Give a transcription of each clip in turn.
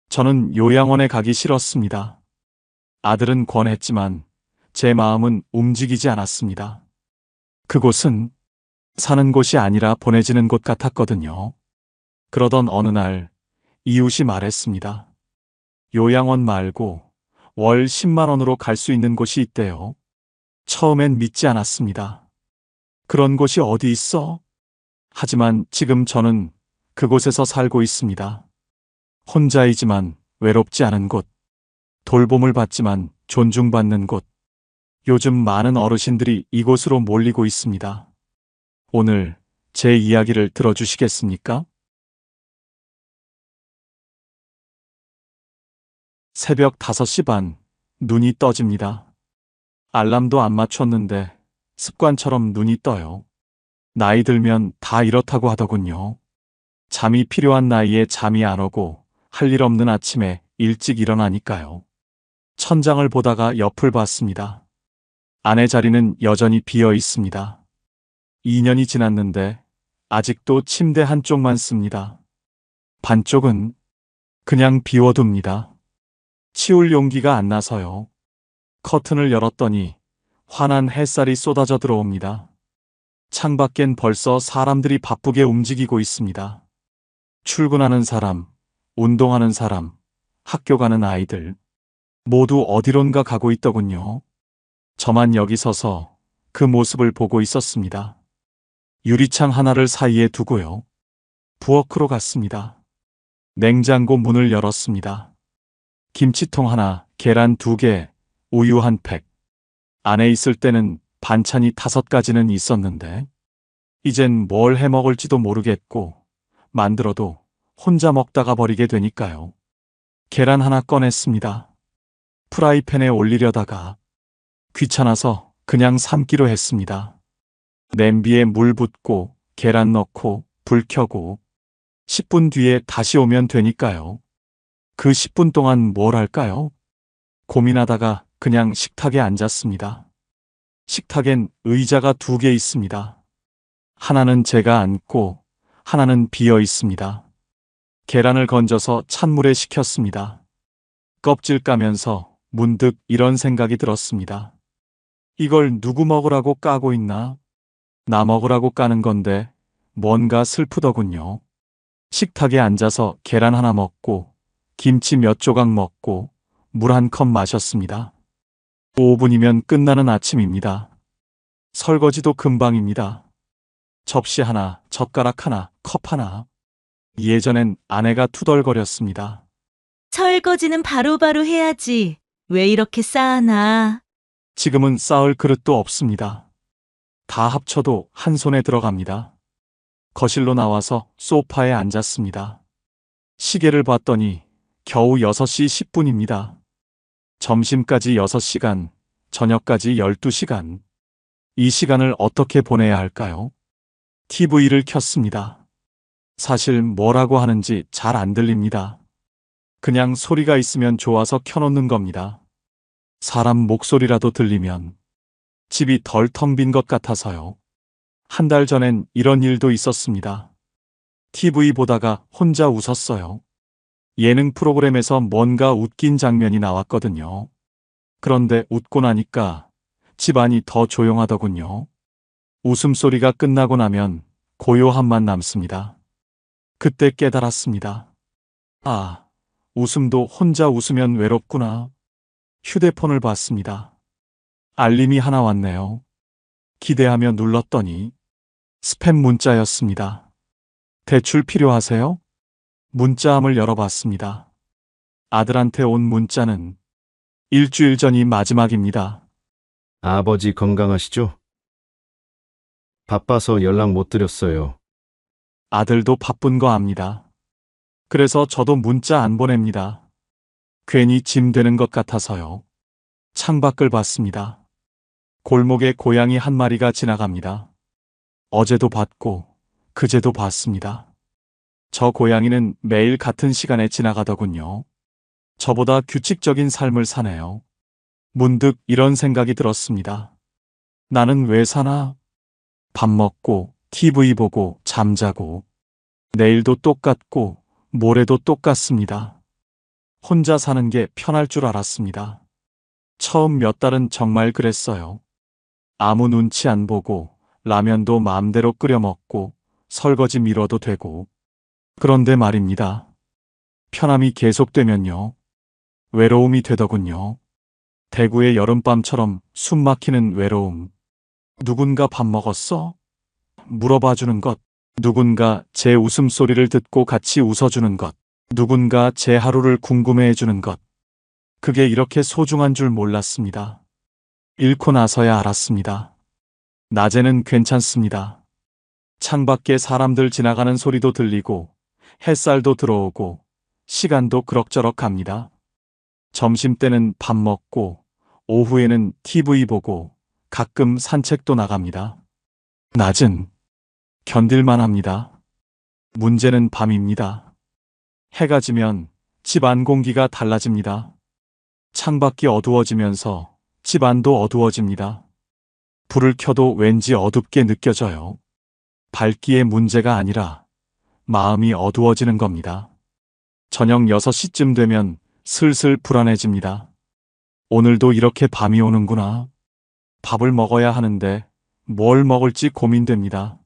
저는 요양원에 가기 싫었습니다. 아들은 권했지만 제 마음은 움직이지 않았습니다. 그곳은 사는 곳이 아니라 보내지는 곳 같았거든요. 그러던 어느 날 이웃이 말했습니다. 요양원 말고 월 10만 원으로 갈 수 있는 곳이 있대요. 처음엔 믿지 않았습니다. 그런 곳이 어디 있어? 하지만 지금 저는 그곳에서 살고 있습니다. 혼자이지만 외롭지 않은 곳, 돌봄을 받지만 존중받는 곳. 요즘 많은 어르신들이 이곳으로 몰리고 있습니다. 오늘 제 이야기를 들어주시겠습니까? 새벽 5시 반, 눈이 떠집니다. 알람도 안 맞췄는데 습관처럼 눈이 떠요. 나이 들면 다 이렇다고 하더군요. 잠이 필요한 나이에 잠이 안 오고 할 일 없는 아침에 일찍 일어나니까요. 천장을 보다가 옆을 봤습니다. 아내 자리는 여전히 비어 있습니다. 2년이 지났는데 아직도 침대 한쪽만 씁니다. 반쪽은 그냥 비워둡니다. 치울 용기가 안 나서요. 커튼을 열었더니 환한 햇살이 쏟아져 들어옵니다. 창밖엔 벌써 사람들이 바쁘게 움직이고 있습니다. 출근하는 사람, 운동하는 사람, 학교 가는 아이들, 모두 어디론가 가고 있더군요. 저만 여기 서서 그 모습을 보고 있었습니다. 유리창 하나를 사이에 두고요. 부엌으로 갔습니다. 냉장고 문을 열었습니다. 김치통 하나, 계란 2개, 우유 한 팩. 안에 있을 때는 반찬이 5가지는 있었는데 이젠 뭘 해 먹을지도 모르겠고 만들어도 혼자 먹다가 버리게 되니까요. 계란 하나 꺼냈습니다. 프라이팬에 올리려다가 귀찮아서 그냥 삶기로 했습니다. 냄비에 물 붓고 계란 넣고 불 켜고 10분 뒤에 다시 오면 되니까요. 그 10분 동안 뭘 할까요? 고민하다가 그냥 식탁에 앉았습니다. 식탁엔 의자가 2개 있습니다. 하나는 제가 앉고 하나는 비어 있습니다. 계란을 건져서 찬물에 식혔습니다. 껍질 까면서 문득 이런 생각이 들었습니다. 이걸 누구 먹으라고 까고 있나? 나 먹으라고 까는 건데 뭔가 슬프더군요. 식탁에 앉아서 계란 하나 먹고 김치 몇 조각 먹고 물 한 컵 마셨습니다. 5분이면 끝나는 아침입니다. 설거지도 금방입니다. 접시 하나, 젓가락 하나, 컵 하나. 예전엔 아내가 투덜거렸습니다. 설거지는 바로바로 해야지. 왜 이렇게 쌓아놔? 지금은 쌓을 그릇도 없습니다. 다 합쳐도 한 손에 들어갑니다. 거실로 나와서 소파에 앉았습니다. 시계를 봤더니 겨우 6시 10분입니다. 점심까지 6시간, 저녁까지 12시간. 이 시간을 어떻게 보내야 할까요? TV를 켰습니다. 사실 뭐라고 하는지 잘 안 들립니다. 그냥 소리가 있으면 좋아서 켜놓는 겁니다. 사람 목소리라도 들리면 집이 덜 텅 빈 것 같아서요. 한 달 전엔 이런 일도 있었습니다. TV 보다가 혼자 웃었어요. 예능 프로그램에서 뭔가 웃긴 장면이 나왔거든요. 그런데 웃고 나니까 집안이 더 조용하더군요. 웃음소리가 끝나고 나면 고요함만 남습니다. 그때 깨달았습니다. 아, 웃음도 혼자 웃으면 외롭구나. 휴대폰을 봤습니다. 알림이 하나 왔네요. 기대하며 눌렀더니 스팸 문자였습니다. 대출 필요하세요? 문자함을 열어봤습니다. 아들한테 온 문자는 일주일 전이 마지막입니다. 아버지 건강하시죠? 바빠서 연락 못 드렸어요. 아들도 바쁜 거 압니다. 그래서 저도 문자 안 보냅니다. 괜히 짐 되는 것 같아서요. 창밖을 봤습니다. 골목에 고양이 한 마리가 지나갑니다. 어제도 봤고 그제도 봤습니다. 저 고양이는 매일 같은 시간에 지나가더군요. 저보다 규칙적인 삶을 사네요. 문득 이런 생각이 들었습니다. 나는 왜 사나? 밥 먹고 TV 보고 잠자고 내일도 똑같고 모레도 똑같습니다. 혼자 사는 게 편할 줄 알았습니다. 처음 몇 달은 정말 그랬어요. 아무 눈치 안 보고 라면도 마음대로 끓여 먹고 설거지 미뤄도 되고. 그런데 말입니다. 편함이 계속되면요. 외로움이 되더군요. 대구의 여름밤처럼 숨 막히는 외로움. 누군가 밥 먹었어? 물어봐 주는 것. 누군가 제 웃음소리를 듣고 같이 웃어주는 것. 누군가 제 하루를 궁금해해 주는 것. 그게 이렇게 소중한 줄 몰랐습니다. 잃고 나서야 알았습니다. 낮에는 괜찮습니다. 창밖에 사람들 지나가는 소리도 들리고 햇살도 들어오고 시간도 그럭저럭 갑니다. 점심때는 밥 먹고 오후에는 TV 보고 가끔 산책도 나갑니다. 낮은 견딜만 합니다. 문제는 밤입니다. 해가 지면 집 안 공기가 달라집니다. 창밖이 어두워지면서 집 안도 어두워집니다. 불을 켜도 왠지 어둡게 느껴져요. 밝기의 문제가 아니라 마음이 어두워지는 겁니다. 저녁 6시쯤 되면 슬슬 불안해집니다. 오늘도 이렇게 밤이 오는구나. 밥을 먹어야 하는데 뭘 먹을지 고민됩니다.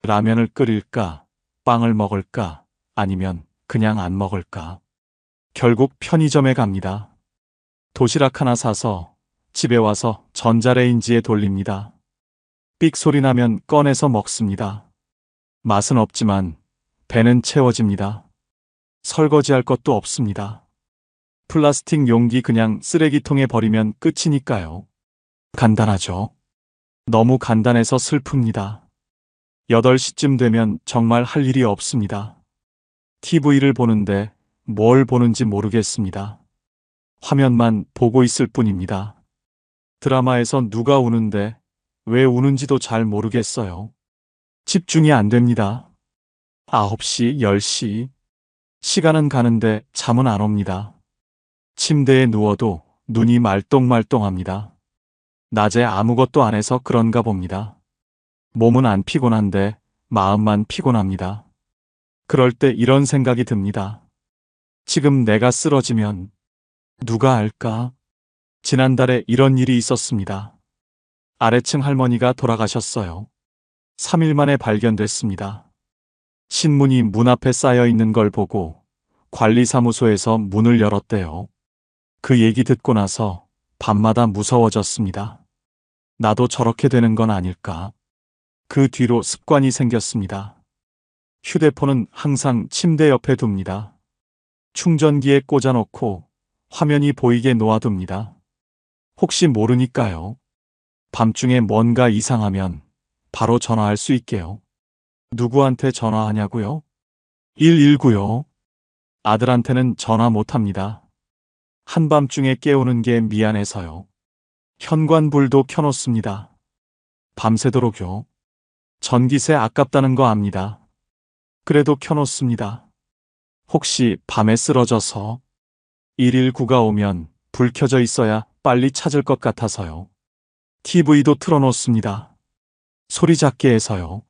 라면을 끓일까? 빵을 먹을까? 아니면 그냥 안 먹을까? 결국 편의점에 갑니다. 도시락 하나 사서 집에 와서 전자레인지에 돌립니다. 삑 소리 나면 꺼내서 먹습니다. 맛은 없지만 배는 채워집니다. 설거지할 것도 없습니다. 플라스틱 용기 그냥 쓰레기통에 버리면 끝이니까요. 간단하죠? 너무 간단해서 슬픕니다. 8시쯤 되면 정말 할 일이 없습니다. TV를 보는데 뭘 보는지 모르겠습니다. 화면만 보고 있을 뿐입니다. 드라마에서 누가 우는데 왜 우는지도 잘 모르겠어요. 집중이 안 됩니다. 9시, 10시. 시간은 가는데 잠은 안 옵니다. 침대에 누워도 눈이 말똥말똥합니다. 낮에 아무것도 안 해서 그런가 봅니다. 몸은 안 피곤한데 마음만 피곤합니다. 그럴 때 이런 생각이 듭니다. 지금 내가 쓰러지면 누가 알까? 지난달에 이런 일이 있었습니다. 아래층 할머니가 돌아가셨어요. 3일 만에 발견됐습니다. 신문이 문 앞에 쌓여 있는 걸 보고 관리사무소에서 문을 열었대요. 그 얘기 듣고 나서 밤마다 무서워졌습니다. 나도 저렇게 되는 건 아닐까? 그 뒤로 습관이 생겼습니다. 휴대폰은 항상 침대 옆에 둡니다. 충전기에 꽂아놓고 화면이 보이게 놓아둡니다. 혹시 모르니까요. 밤중에 뭔가 이상하면 바로 전화할 수 있게요. 누구한테 전화하냐고요? 119요. 아들한테는 전화 못합니다. 한밤중에 깨우는 게 미안해서요. 현관불도 켜놓습니다. 밤새도록요. 전기세 아깝다는 거 압니다. 그래도 켜놓습니다. 혹시 밤에 쓰러져서 119가 오면 불 켜져 있어야 빨리 찾을 것 같아서요. TV도 틀어놓습니다. 소리 작게 해서요.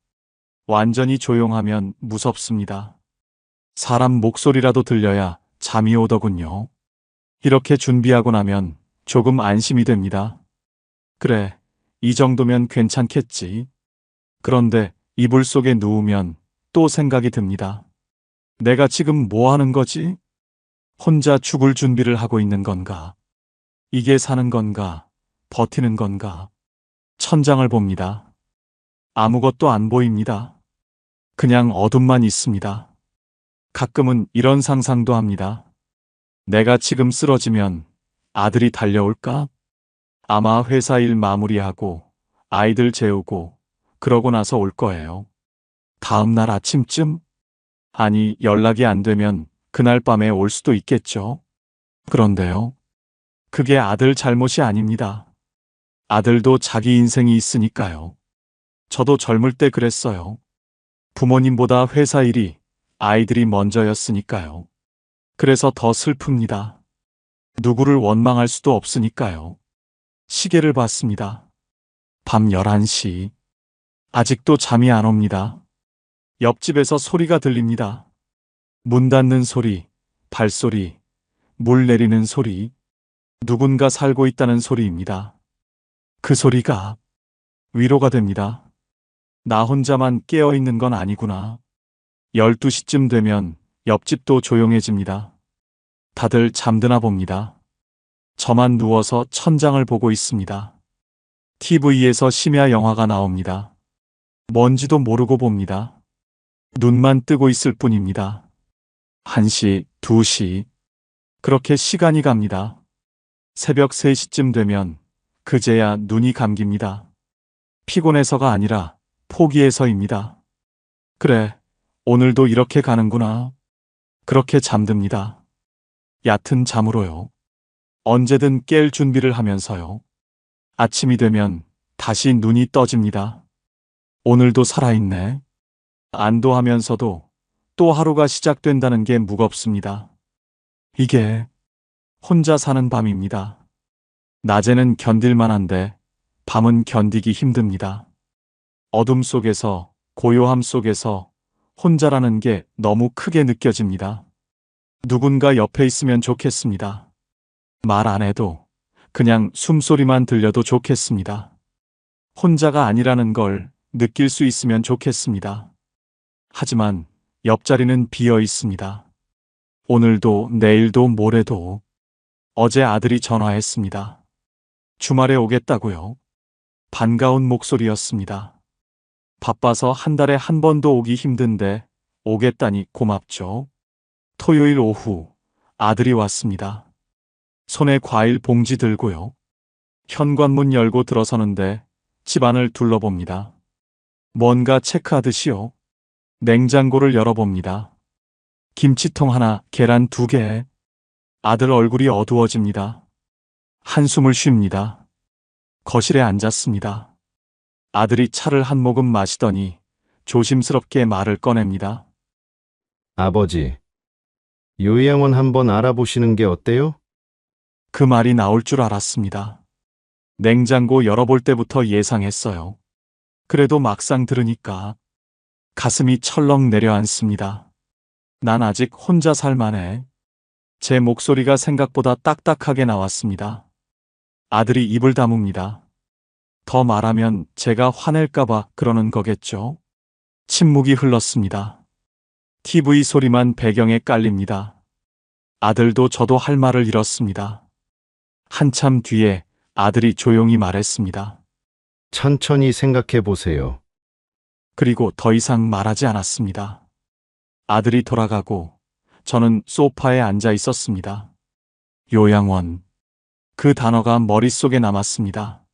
완전히 조용하면 무섭습니다. 사람 목소리라도 들려야 잠이 오더군요. 이렇게 준비하고 나면 조금 안심이 됩니다. 그래, 이 정도면 괜찮겠지. 그런데 이불 속에 누우면 또 생각이 듭니다. 내가 지금 뭐 하는 거지? 혼자 죽을 준비를 하고 있는 건가? 이게 사는 건가? 버티는 건가? 천장을 봅니다. 아무것도 안 보입니다. 그냥 어둠만 있습니다. 가끔은 이런 상상도 합니다. 내가 지금 쓰러지면 아들이 달려올까? 아마 회사 일 마무리하고 아이들 재우고 그러고 나서 올 거예요. 다음 날 아침쯤? 아니, 연락이 안 되면 그날 밤에 올 수도 있겠죠. 그런데요. 그게 아들 잘못이 아닙니다. 아들도 자기 인생이 있으니까요. 저도 젊을 때 그랬어요. 부모님보다 회사 일이 아이들이 먼저였으니까요. 그래서 더 슬픕니다. 누구를 원망할 수도 없으니까요. 시계를 봤습니다. 밤 11시. 아직도 잠이 안 옵니다. 옆집에서 소리가 들립니다. 문 닫는 소리, 발소리, 물 내리는 소리, 누군가 살고 있다는 소리입니다. 그 소리가 위로가 됩니다. 나 혼자만 깨어 있는 건 아니구나. 12시쯤 되면 옆집도 조용해집니다. 다들 잠드나 봅니다. 저만 누워서 천장을 보고 있습니다. TV에서 심야 영화가 나옵니다. 뭔지도 모르고 봅니다. 눈만 뜨고 있을 뿐입니다. 1시, 2시. 그렇게 시간이 갑니다. 새벽 3시쯤 되면 그제야 눈이 감깁니다. 피곤해서가 아니라 포기해서입니다. 그래, 오늘도 이렇게 가는구나. 그렇게 잠듭니다. 얕은 잠으로요. 언제든 깰 준비를 하면서요. 아침이 되면 다시 눈이 떠집니다. 오늘도 살아있네. 안도하면서도 또 하루가 시작된다는 게 무겁습니다. 이게 혼자 사는 밤입니다. 낮에는 견딜만한데 밤은 견디기 힘듭니다. 어둠 속에서, 고요함 속에서 혼자라는 게 너무 크게 느껴집니다. 누군가 옆에 있으면 좋겠습니다. 말 안 해도 그냥 숨소리만 들려도 좋겠습니다. 혼자가 아니라는 걸 느낄 수 있으면 좋겠습니다. 하지만 옆자리는 비어 있습니다. 오늘도 내일도 모레도. 어제 아들이 전화했습니다. 주말에 오겠다고요. 반가운 목소리였습니다. 바빠서 한 달에 한 번도 오기 힘든데 오겠다니 고맙죠. 토요일 오후 아들이 왔습니다. 손에 과일 봉지 들고요. 현관문 열고 들어서는데 집안을 둘러봅니다. 뭔가 체크하듯이요. 냉장고를 열어봅니다. 김치통 하나, 계란 2개. 아들 얼굴이 어두워집니다. 한숨을 쉽니다. 거실에 앉았습니다. 아들이 차를 한 모금 마시더니 조심스럽게 말을 꺼냅니다. 아버지, 요양원 한번 알아보시는 게 어때요? 그 말이 나올 줄 알았습니다. 냉장고 열어볼 때부터 예상했어요. 그래도 막상 들으니까 가슴이 철렁 내려앉습니다. 난 아직 혼자 살만해. 제 목소리가 생각보다 딱딱하게 나왔습니다. 아들이 입을 다뭅니다. 더 말하면 제가 화낼까봐 그러는 거겠죠? 침묵이 흘렀습니다. TV 소리만 배경에 깔립니다. 아들도 저도 할 말을 잃었습니다. 한참 뒤에 아들이 조용히 말했습니다. 천천히 생각해 보세요. 그리고 더 이상 말하지 않았습니다. 아들이 돌아가고 저는 소파에 앉아 있었습니다. 요양원. 그 단어가 머릿속에 남았습니다.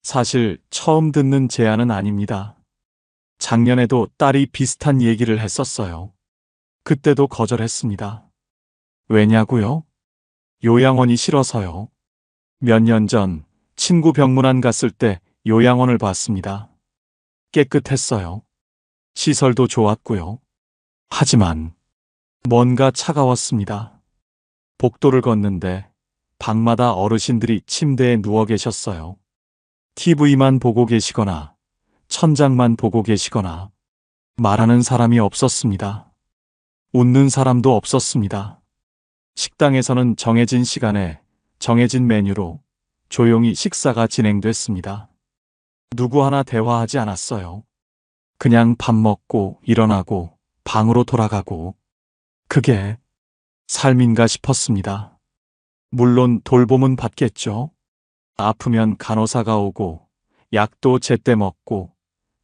사실 처음 듣는 제안은 아닙니다. 작년에도 딸이 비슷한 얘기를 했었어요. 그때도 거절했습니다. 왜냐고요? 요양원이 싫어서요. 몇 년 전 친구 병문안 갔을 때 요양원을 봤습니다. 깨끗했어요. 시설도 좋았고요. 하지만 뭔가 차가웠습니다. 복도를 걷는데 방마다 어르신들이 침대에 누워 계셨어요. TV만 보고 계시거나 천장만 보고 계시거나 말하는 사람이 없었습니다. 웃는 사람도 없었습니다. 식당에서는 정해진 시간에 정해진 메뉴로 조용히 식사가 진행됐습니다. 누구 하나 대화하지 않았어요. 그냥 밥 먹고 일어나고 방으로 돌아가고 그게 삶인가 싶었습니다. 물론 돌봄은 받겠죠. 아프면 간호사가 오고 약도 제때 먹고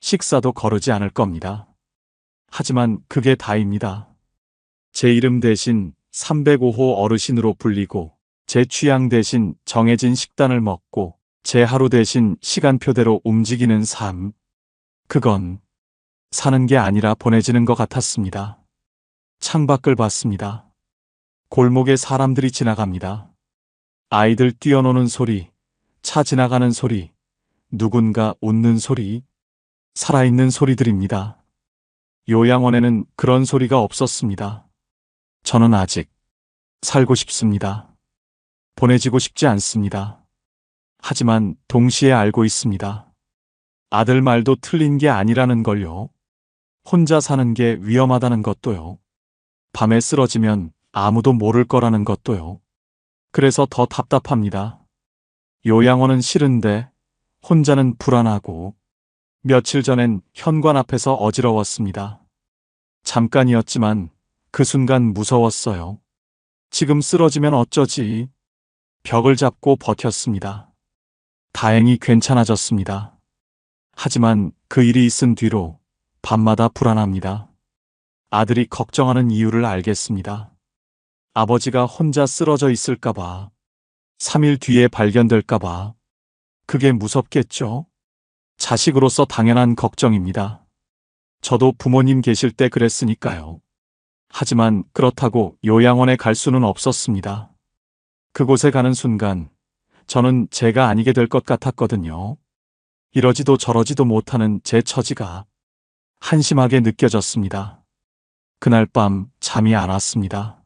식사도 거르지 않을 겁니다. 하지만 그게 다입니다. 제 이름 대신 305호 어르신으로 불리고 제 취향 대신 정해진 식단을 먹고 제 하루 대신 시간표대로 움직이는 삶. 그건 사는 게 아니라 보내지는 것 같았습니다. 창밖을 봤습니다. 골목에 사람들이 지나갑니다. 아이들 뛰어노는 소리, 차 지나가는 소리, 누군가 웃는 소리, 살아있는 소리들입니다. 요양원에는 그런 소리가 없었습니다. 저는 아직 살고 싶습니다. 보내지고 싶지 않습니다. 하지만 동시에 알고 있습니다. 아들 말도 틀린 게 아니라는 걸요. 혼자 사는 게 위험하다는 것도요. 밤에 쓰러지면 아무도 모를 거라는 것도요. 그래서 더 답답합니다. 요양원은 싫은데 혼자는 불안하고 며칠 전엔 현관 앞에서 어지러웠습니다. 잠깐이었지만 그 순간 무서웠어요. 지금 쓰러지면 어쩌지? 벽을 잡고 버텼습니다. 다행히 괜찮아졌습니다. 하지만 그 일이 있은 뒤로 밤마다 불안합니다. 아들이 걱정하는 이유를 알겠습니다. 아버지가 혼자 쓰러져 있을까봐, 3일 뒤에 발견될까봐, 그게 무섭겠죠? 자식으로서 당연한 걱정입니다. 저도 부모님 계실 때 그랬으니까요. 하지만 그렇다고 요양원에 갈 수는 없었습니다. 그곳에 가는 순간 저는 제가 아니게 될 것 같았거든요. 이러지도 저러지도 못하는 제 처지가 한심하게 느껴졌습니다. 그날 밤 잠이 안 왔습니다.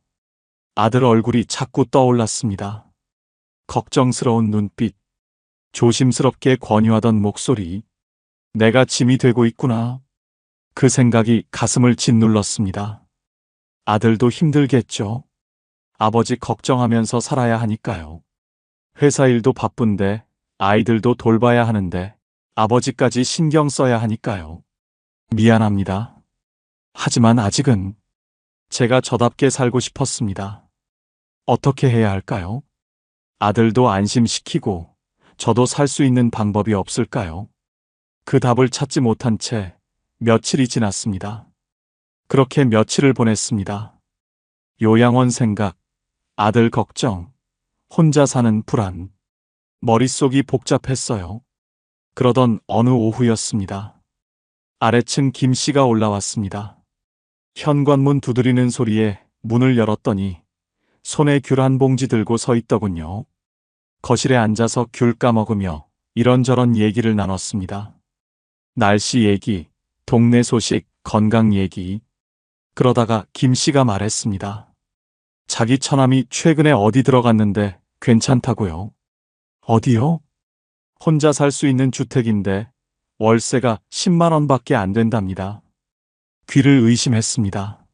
아들 얼굴이 자꾸 떠올랐습니다. 걱정스러운 눈빛, 조심스럽게 권유하던 목소리, 내가 짐이 되고 있구나. 그 생각이 가슴을 짓눌렀습니다. 아들도 힘들겠죠. 아버지 걱정하면서 살아야 하니까요. 회사 일도 바쁜데 아이들도 돌봐야 하는데 아버지까지 신경 써야 하니까요. 미안합니다. 하지만 아직은 제가 저답게 살고 싶었습니다. 어떻게 해야 할까요? 아들도 안심시키고 저도 살 수 있는 방법이 없을까요? 그 답을 찾지 못한 채 며칠이 지났습니다. 그렇게 며칠을 보냈습니다. 요양원 생각, 아들 걱정, 혼자 사는 불안, 머릿속이 복잡했어요. 그러던 어느 오후였습니다. 아래층 김 씨가 올라왔습니다. 현관문 두드리는 소리에 문을 열었더니 손에 귤 한 봉지 들고 서 있더군요. 거실에 앉아서 귤 까먹으며 이런저런 얘기를 나눴습니다. 날씨 얘기, 동네 소식, 건강 얘기. 그러다가 김 씨가 말했습니다. 자기 처남이 최근에 어디 들어갔는데 괜찮다고요. 어디요? 혼자 살 수 있는 주택인데 월세가 10만 원밖에 안 된답니다. 귀를 의심했습니다.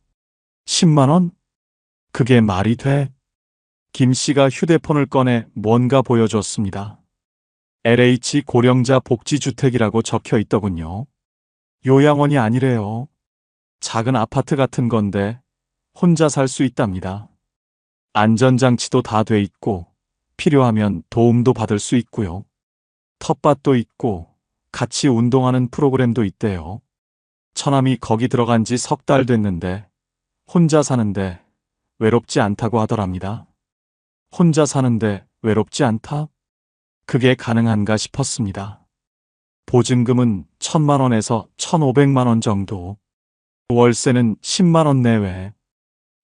10만 원? 그게 말이 돼? 김 씨가 휴대폰을 꺼내 뭔가 보여줬습니다. LH 고령자 복지주택이라고 적혀 있더군요. 요양원이 아니래요. 작은 아파트 같은 건데 혼자 살 수 있답니다. 안전장치도 다 돼 있고 필요하면 도움도 받을 수 있고요. 텃밭도 있고 같이 운동하는 프로그램도 있대요. 처남이 거기 들어간 지 3달 됐는데 혼자 사는데 외롭지 않다고 하더랍니다. 혼자 사는데 외롭지 않다? 그게 가능한가 싶었습니다. 보증금은 1,000만 원에서 1,500만 원 정도. 월세는 10만 원 내외.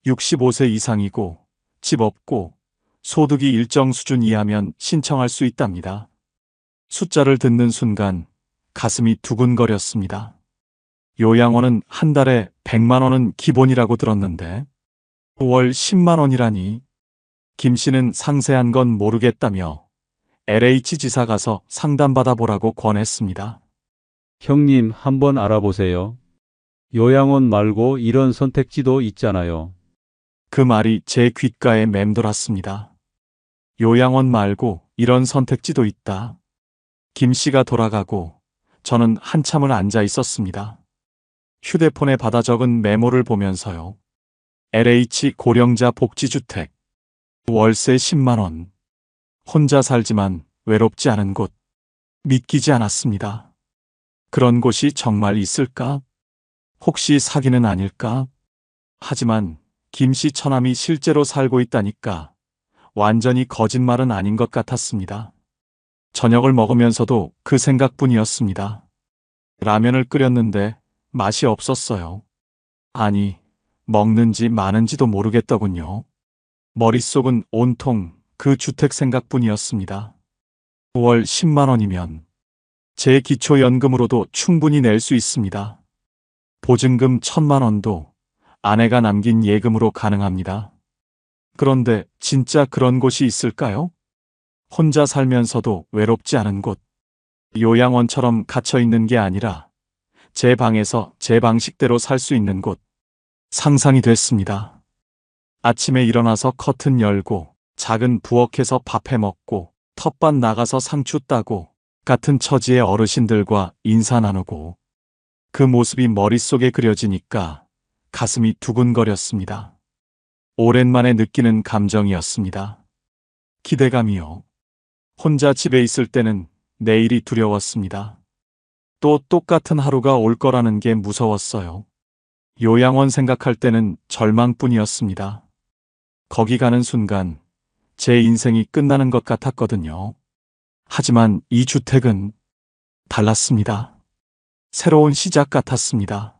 65세 이상이고 집 없고 소득이 일정 수준 이하면 신청할 수 있답니다. 숫자를 듣는 순간 가슴이 두근거렸습니다. 요양원은 한 달에 100만 원은 기본이라고 들었는데 월 10만 원이라니. 김 씨는 상세한 건 모르겠다며 LH 지사 가서 상담받아 보라고 권했습니다. 형님, 한번 알아보세요. 요양원 말고 이런 선택지도 있잖아요. 그 말이 제 귓가에 맴돌았습니다. 요양원 말고 이런 선택지도 있다. 김 씨가 돌아가고 저는 한참을 앉아 있었습니다. 휴대폰에 받아 적은 메모를 보면서요. LH 고령자 복지주택. 월세 10만 원. 혼자 살지만 외롭지 않은 곳. 믿기지 않았습니다. 그런 곳이 정말 있을까? 혹시 사기는 아닐까? 하지만 김 씨 처남이 실제로 살고 있다니까 완전히 거짓말은 아닌 것 같았습니다. 저녁을 먹으면서도 그 생각뿐이었습니다. 라면을 끓였는데 맛이 없었어요. 아니, 먹는지 마는지도 모르겠더군요. 머릿속은 온통 그 주택 생각뿐이었습니다. 월 10만 원이면 제 기초연금으로도 충분히 낼 수 있습니다. 보증금 1,000만 원도 아내가 남긴 예금으로 가능합니다. 그런데 진짜 그런 곳이 있을까요? 혼자 살면서도 외롭지 않은 곳. 요양원처럼 갇혀 있는 게 아니라 제 방에서 제 방식대로 살 수 있는 곳. 상상이 됐습니다. 아침에 일어나서 커튼 열고 작은 부엌에서 밥해 먹고 텃밭 나가서 상추 따고 같은 처지의 어르신들과 인사 나누고 그 모습이 머릿속에 그려지니까 가슴이 두근거렸습니다. 오랜만에 느끼는 감정이었습니다. 기대감이요. 혼자 집에 있을 때는 내일이 두려웠습니다. 또 똑같은 하루가 올 거라는 게 무서웠어요. 요양원 생각할 때는 절망뿐이었습니다. 거기 가는 순간 제 인생이 끝나는 것 같았거든요. 하지만 이 주택은 달랐습니다. 새로운 시작 같았습니다.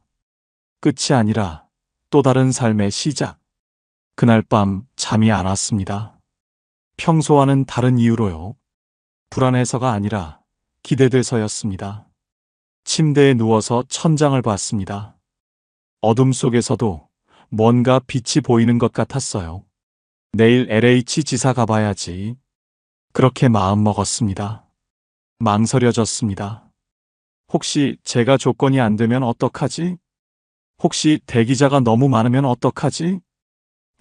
끝이 아니라 또 다른 삶의 시작. 그날 밤 잠이 안 왔습니다. 평소와는 다른 이유로요. 불안해서가 아니라 기대돼서였습니다. 침대에 누워서 천장을 봤습니다. 어둠 속에서도 뭔가 빛이 보이는 것 같았어요. 내일 LH 지사 가봐야지. 그렇게 마음먹었습니다. 망설여졌습니다. 혹시 제가 조건이 안 되면 어떡하지? 혹시 대기자가 너무 많으면 어떡하지?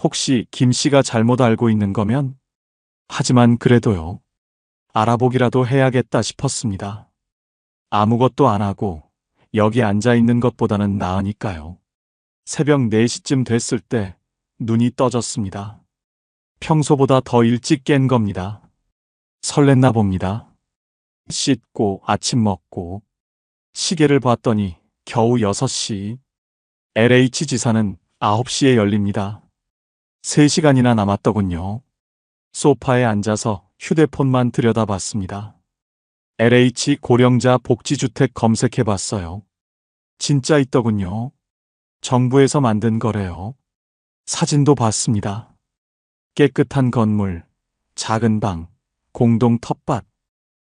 혹시 김 씨가 잘못 알고 있는 거면? 하지만 그래도요. 알아보기라도 해야겠다 싶었습니다. 아무것도 안 하고 여기 앉아 있는 것보다는 나으니까요. 새벽 4시쯤 됐을 때 눈이 떠졌습니다. 평소보다 더 일찍 깬 겁니다. 설렜나 봅니다. 씻고 아침 먹고 시계를 봤더니 겨우 6시. LH 지사는 9시에 열립니다. 3시간이나 남았더군요. 소파에 앉아서 휴대폰만 들여다봤습니다. LH 고령자 복지주택 검색해봤어요. 진짜 있더군요. 정부에서 만든 거래요. 사진도 봤습니다. 깨끗한 건물, 작은 방, 공동 텃밭.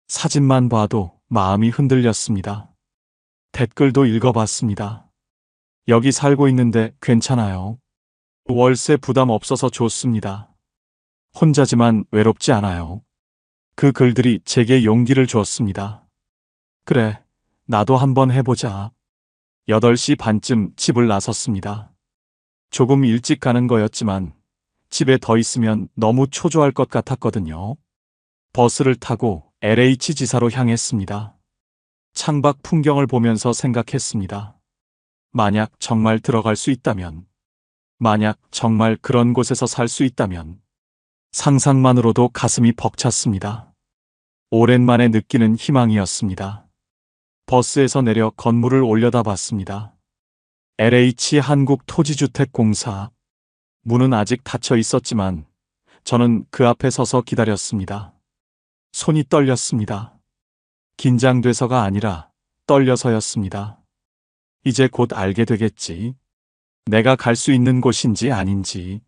사진만 봐도 마음이 흔들렸습니다. 댓글도 읽어봤습니다. 여기 살고 있는데 괜찮아요. 월세 부담 없어서 좋습니다. 혼자지만 외롭지 않아요. 그 글들이 제게 용기를 주었습니다. 그래, 나도 한번 해보자. 8시 반쯤 집을 나섰습니다. 조금 일찍 가는 거였지만 집에 더 있으면 너무 초조할 것 같았거든요. 버스를 타고 LH 지사로 향했습니다. 창밖 풍경을 보면서 생각했습니다. 만약 정말 들어갈 수 있다면, 만약 정말 그런 곳에서 살 수 있다면, 상상만으로도 가슴이 벅찼습니다. 오랜만에 느끼는 희망이었습니다. 버스에서 내려 건물을 올려다봤습니다. LH 한국토지주택공사. 문은 아직 닫혀 있었지만 저는 그 앞에 서서 기다렸습니다. 손이 떨렸습니다. 긴장돼서가 아니라 떨려서였습니다. 이제 곧 알게 되겠지. 내가 갈 수 있는 곳인지 아닌지.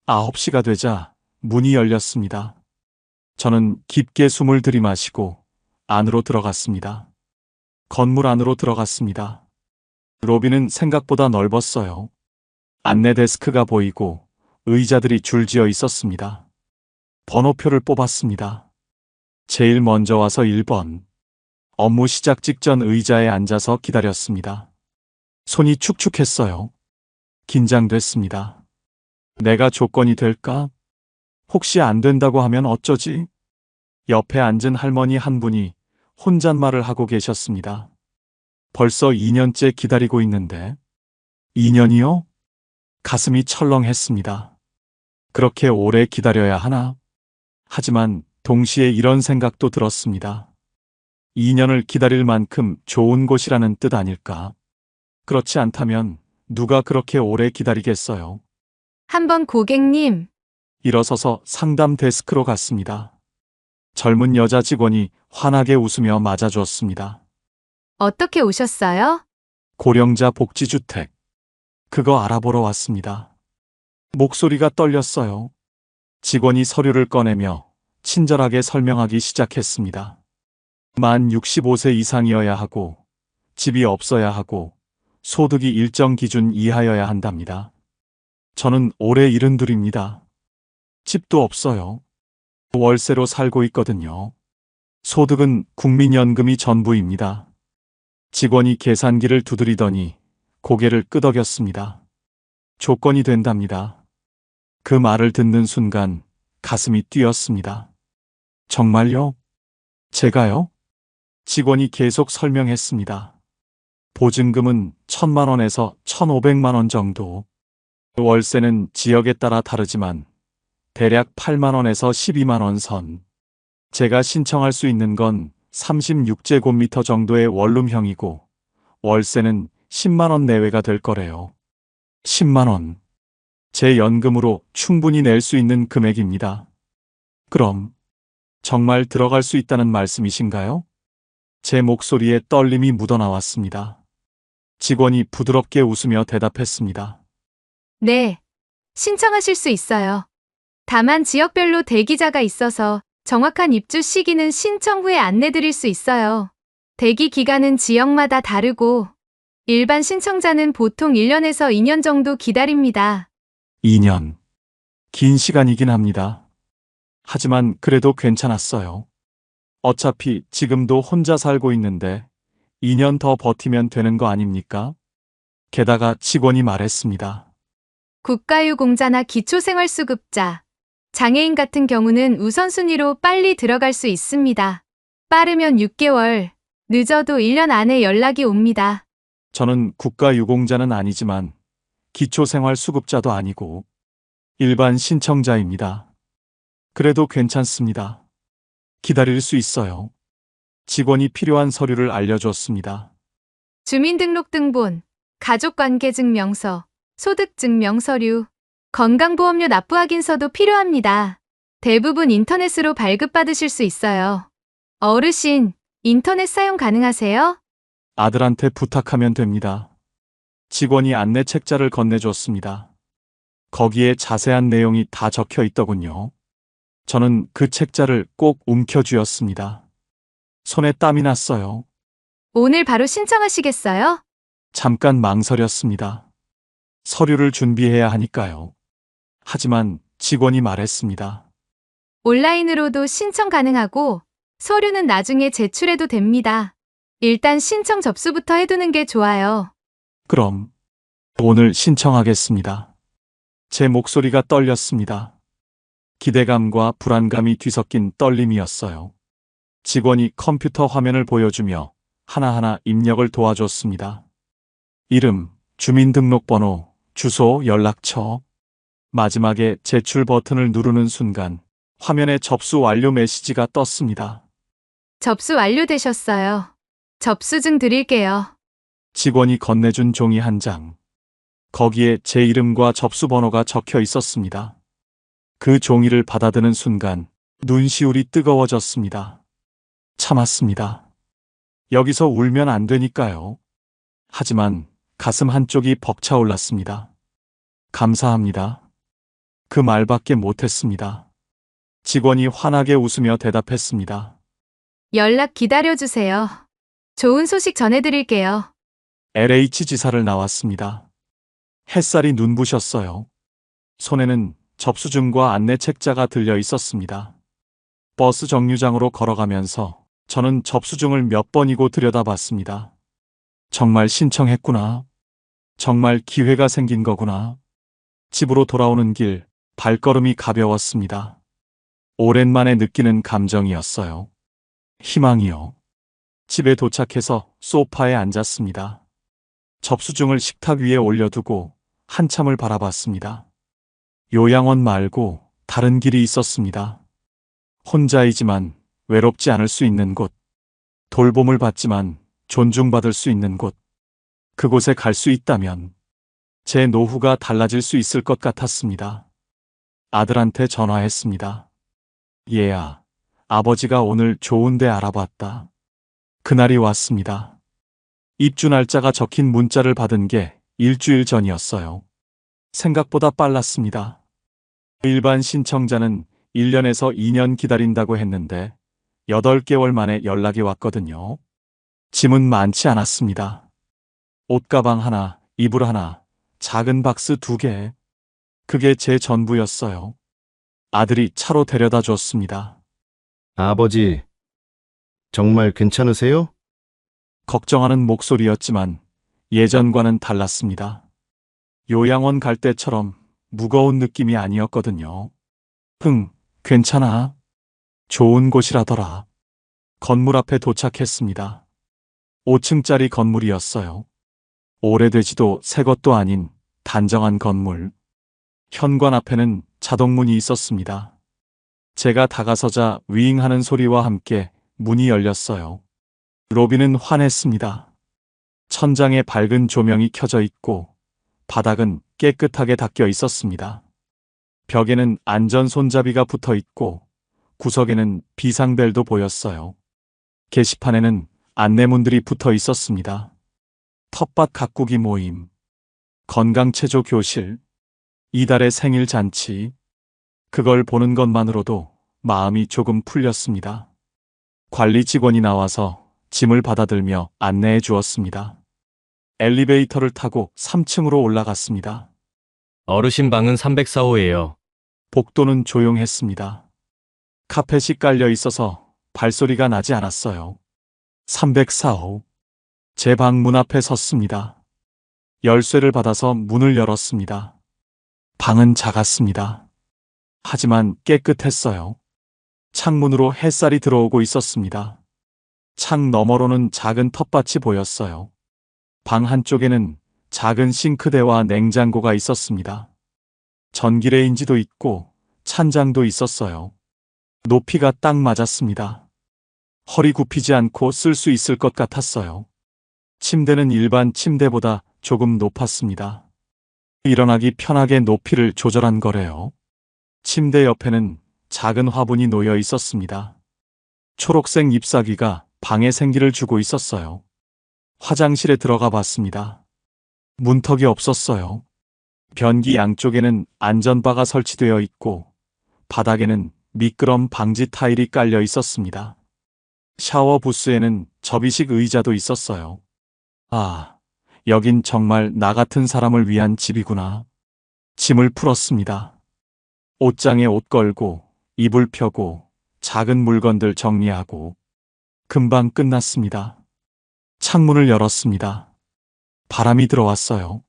9시가 되자 문이 열렸습니다. 저는 깊게 숨을 들이마시고 안으로 들어갔습니다. 건물 안으로 들어갔습니다. 로비는 생각보다 넓었어요. 안내 데스크가 보이고 의자들이 줄지어 있었습니다. 번호표를 뽑았습니다. 제일 먼저 와서 1번. 업무 시작 직전 의자에 앉아서 기다렸습니다. 손이 축축했어요. 긴장됐습니다. 내가 조건이 될까? 혹시 안 된다고 하면 어쩌지? 옆에 앉은 할머니 한 분이 혼잣말을 하고 계셨습니다. 벌써 2년째 기다리고 있는데. 2년이요? 가슴이 철렁했습니다. 그렇게 오래 기다려야 하나? 하지만 동시에 이런 생각도 들었습니다. 2년을 기다릴 만큼 좋은 곳이라는 뜻 아닐까? 그렇지 않다면 누가 그렇게 오래 기다리겠어요? 한번 고객님, 일어서서 상담 데스크로 갔습니다. 젊은 여자 직원이 환하게 웃으며 맞아주었습니다. 어떻게 오셨어요? 고령자 복지주택. 그거 알아보러 왔습니다. 목소리가 떨렸어요. 직원이 서류를 꺼내며 친절하게 설명하기 시작했습니다. 만 65세 이상이어야 하고, 집이 없어야 하고, 소득이 일정 기준 이하여야 한답니다. 저는 올해 72입니다. 집도 없어요. 월세로 살고 있거든요. 소득은 국민연금이 전부입니다. 직원이 계산기를 두드리더니 고개를 끄덕였습니다. 조건이 된답니다. 그 말을 듣는 순간 가슴이 뛰었습니다. 정말요? 제가요? 직원이 계속 설명했습니다. 보증금은 1,000만 원에서 1,500만 원 정도. 월세는 지역에 따라 다르지만 대략 8만 원에서 12만 원 선. 제가 신청할 수 있는 건 36제곱미터 정도의 원룸형이고 월세는 10만 원 내외가 될 거래요. 10만 원. 제 연금으로 충분히 낼 수 있는 금액입니다. 그럼 정말 들어갈 수 있다는 말씀이신가요? 제 목소리에 떨림이 묻어나왔습니다. 직원이 부드럽게 웃으며 대답했습니다. 네. 신청하실 수 있어요. 다만 지역별로 대기자가 있어서 정확한 입주 시기는 신청 후에 안내드릴 수 있어요. 대기 기간은 지역마다 다르고 일반 신청자는 보통 1년에서 2년 정도 기다립니다. 2년. 긴 시간이긴 합니다. 하지만 그래도 괜찮았어요. 어차피 지금도 혼자 살고 있는데 2년 더 버티면 되는 거 아닙니까? 게다가 직원이 말했습니다. 국가유공자나 기초생활수급자, 장애인 같은 경우는 우선순위로 빨리 들어갈 수 있습니다. 빠르면 6개월, 늦어도 1년 안에 연락이 옵니다. 저는 국가유공자는 아니지만 기초생활수급자도 아니고 일반 신청자입니다. 그래도 괜찮습니다. 기다릴 수 있어요. 직원이 필요한 서류를 알려줬습니다. 주민등록등본, 가족관계증명서, 소득증명서류, 건강보험료 납부 확인서도 필요합니다. 대부분 인터넷으로 발급받으실 수 있어요. 어르신, 인터넷 사용 가능하세요? 아들한테 부탁하면 됩니다. 직원이 안내 책자를 건네줬습니다. 거기에 자세한 내용이 다 적혀 있더군요. 저는 그 책자를 꼭 움켜쥐었습니다. 손에 땀이 났어요. 오늘 바로 신청하시겠어요? 잠깐 망설였습니다. 서류를 준비해야 하니까요. 하지만 직원이 말했습니다. 온라인으로도 신청 가능하고 서류는 나중에 제출해도 됩니다. 일단 신청 접수부터 해두는 게 좋아요. 그럼 오늘 신청하겠습니다. 제 목소리가 떨렸습니다. 기대감과 불안감이 뒤섞인 떨림이었어요. 직원이 컴퓨터 화면을 보여주며 하나하나 입력을 도와줬습니다. 이름, 주민등록번호, 주소, 연락처. 마지막에 제출 버튼을 누르는 순간 화면에 접수 완료 메시지가 떴습니다. 접수 완료되셨어요. 접수증 드릴게요. 직원이 건네준 종이 한 장. 거기에 제 이름과 접수번호가 적혀 있었습니다. 그 종이를 받아드는 순간 눈시울이 뜨거워졌습니다. 참았습니다. 여기서 울면 안 되니까요. 하지만 가슴 한쪽이 벅차올랐습니다. 감사합니다. 그 말밖에 못했습니다. 직원이 환하게 웃으며 대답했습니다. 연락 기다려주세요. 좋은 소식 전해드릴게요. LH 지사를 나왔습니다. 햇살이 눈부셨어요. 손에는 접수증과 안내 책자가 들려 있었습니다. 버스 정류장으로 걸어가면서 저는 접수증을 몇 번이고 들여다봤습니다. 정말 신청했구나. 정말 기회가 생긴 거구나. 집으로 돌아오는 길 발걸음이 가벼웠습니다. 오랜만에 느끼는 감정이었어요. 희망이요. 집에 도착해서 소파에 앉았습니다. 접수증을 식탁 위에 올려두고 한참을 바라봤습니다. 요양원 말고 다른 길이 있었습니다. 혼자이지만 외롭지 않을 수 있는 곳. 돌봄을 받지만 존중받을 수 있는 곳. 그곳에 갈 수 있다면 제 노후가 달라질 수 있을 것 같았습니다. 아들한테 전화했습니다. 얘야, 아버지가 오늘 좋은 데 알아봤다. 그날이 왔습니다. 입주 날짜가 적힌 문자를 받은 게 일주일 전이었어요. 생각보다 빨랐습니다. 일반 신청자는 1년에서 2년 기다린다고 했는데 8개월 만에 연락이 왔거든요. 짐은 많지 않았습니다. 옷가방 하나, 이불 하나, 작은 박스 2개. 그게 제 전부였어요. 아들이 차로 데려다 줬습니다. 아버지, 정말 괜찮으세요? 걱정하는 목소리였지만 예전과는 달랐습니다. 요양원 갈 때처럼 무거운 느낌이 아니었거든요. 괜찮아. 좋은 곳이라더라. 건물 앞에 도착했습니다. 5층짜리 건물이었어요. 오래되지도 새 것도 아닌 단정한 건물. 현관 앞에는 자동문이 있었습니다. 제가 다가서자 윙하는 소리와 함께 문이 열렸어요. 로비는 환했습니다. 천장에 밝은 조명이 켜져 있고 바닥은 깨끗하게 닦여 있었습니다. 벽에는 안전 손잡이가 붙어 있고 구석에는 비상벨도 보였어요. 게시판에는 안내문들이 붙어 있었습니다. 텃밭 가꾸기 모임, 건강체조 교실, 이달의 생일 잔치. 그걸 보는 것만으로도 마음이 조금 풀렸습니다. 관리 직원이 나와서 짐을 받아들며 안내해 주었습니다. 엘리베이터를 타고 3층으로 올라갔습니다. 어르신 방은 304호예요. 복도는 조용했습니다. 카펫이 깔려 있어서 발소리가 나지 않았어요. 304호. 제 방 문 앞에 섰습니다. 열쇠를 받아서 문을 열었습니다. 방은 작았습니다. 하지만 깨끗했어요. 창문으로 햇살이 들어오고 있었습니다. 창 너머로는 작은 텃밭이 보였어요. 방 한쪽에는 작은 싱크대와 냉장고가 있었습니다. 전기레인지도 있고 찬장도 있었어요. 높이가 딱 맞았습니다. 허리 굽히지 않고 쓸 수 있을 것 같았어요. 침대는 일반 침대보다 조금 높았습니다. 일어나기 편하게 높이를 조절한 거래요. 침대 옆에는 작은 화분이 놓여 있었습니다. 초록색 잎사귀가 방에 생기를 주고 있었어요. 화장실에 들어가 봤습니다. 문턱이 없었어요. 변기 양쪽에는 안전바가 설치되어 있고 바닥에는 미끄럼 방지 타일이 깔려 있었습니다. 샤워 부스에는 접이식 의자도 있었어요. 아, 여긴 정말 나 같은 사람을 위한 집이구나. 짐을 풀었습니다. 옷장에 옷 걸고 이불 펴고 작은 물건들 정리하고 금방 끝났습니다. 창문을 열었습니다. 바람이 들어왔어요.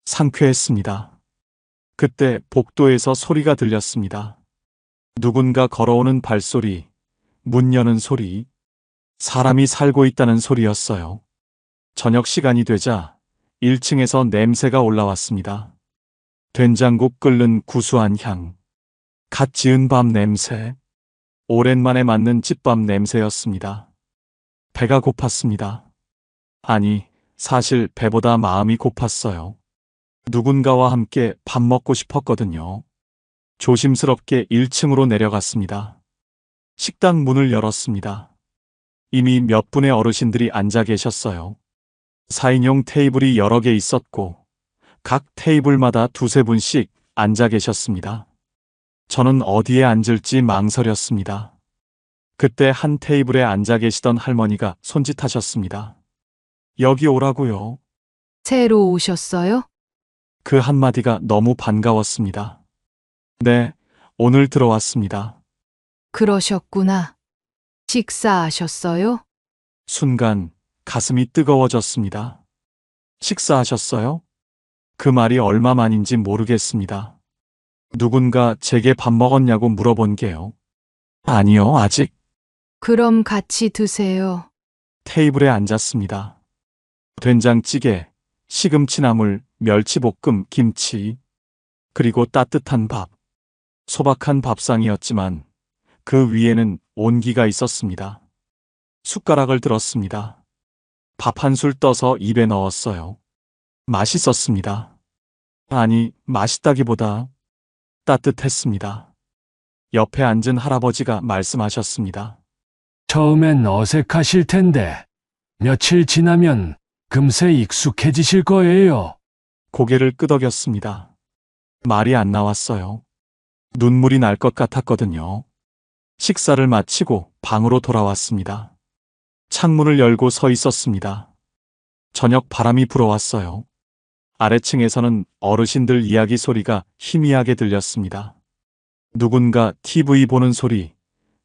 상쾌했습니다. 그때 복도에서 소리가 들렸습니다. 누군가 걸어오는 발소리, 문 여는 소리, 사람이 살고 있다는 소리였어요. 저녁 시간이 되자 1층에서 냄새가 올라왔습니다. 된장국 끓는 구수한 향, 갓 지은 밥 냄새, 오랜만에 맡는 집밥 냄새였습니다. 배가 고팠습니다. 아니, 사실 배보다 마음이 고팠어요. 누군가와 함께 밥 먹고 싶었거든요. 조심스럽게 1층으로 내려갔습니다. 식당 문을 열었습니다. 이미 몇 분의 어르신들이 앉아 계셨어요. 4인용 테이블이 여러 개 있었고 각 테이블마다 두세 분씩 앉아 계셨습니다. 저는 어디에 앉을지 망설였습니다. 그때 한 테이블에 앉아 계시던 할머니가 손짓하셨습니다. 여기 오라고요. 새로 오셨어요? 그 한마디가 너무 반가웠습니다. 네, 오늘 들어왔습니다. 그러셨구나. 식사하셨어요? 순간 가슴이 뜨거워졌습니다. 식사하셨어요? 그 말이 얼마만인지 모르겠습니다. 누군가 제게 밥 먹었냐고 물어본 게요. 아니요, 아직. 그럼 같이 드세요. 테이블에 앉았습니다. 된장찌개, 시금치나물, 멸치볶음, 김치, 그리고 따뜻한 밥. 소박한 밥상이었지만 그 위에는 온기가 있었습니다. 숟가락을 들었습니다. 밥 한 술 떠서 입에 넣었어요. 맛있었습니다. 아니, 맛있다기보다 따뜻했습니다. 옆에 앉은 할아버지가 말씀하셨습니다. 처음엔 어색하실 텐데 며칠 지나면 금세 익숙해지실 거예요. 고개를 끄덕였습니다. 말이 안 나왔어요. 눈물이 날 것 같았거든요. 식사를 마치고 방으로 돌아왔습니다. 창문을 열고 서 있었습니다. 저녁 바람이 불어왔어요. 아래층에서는 어르신들 이야기 소리가 희미하게 들렸습니다. 누군가 TV 보는 소리,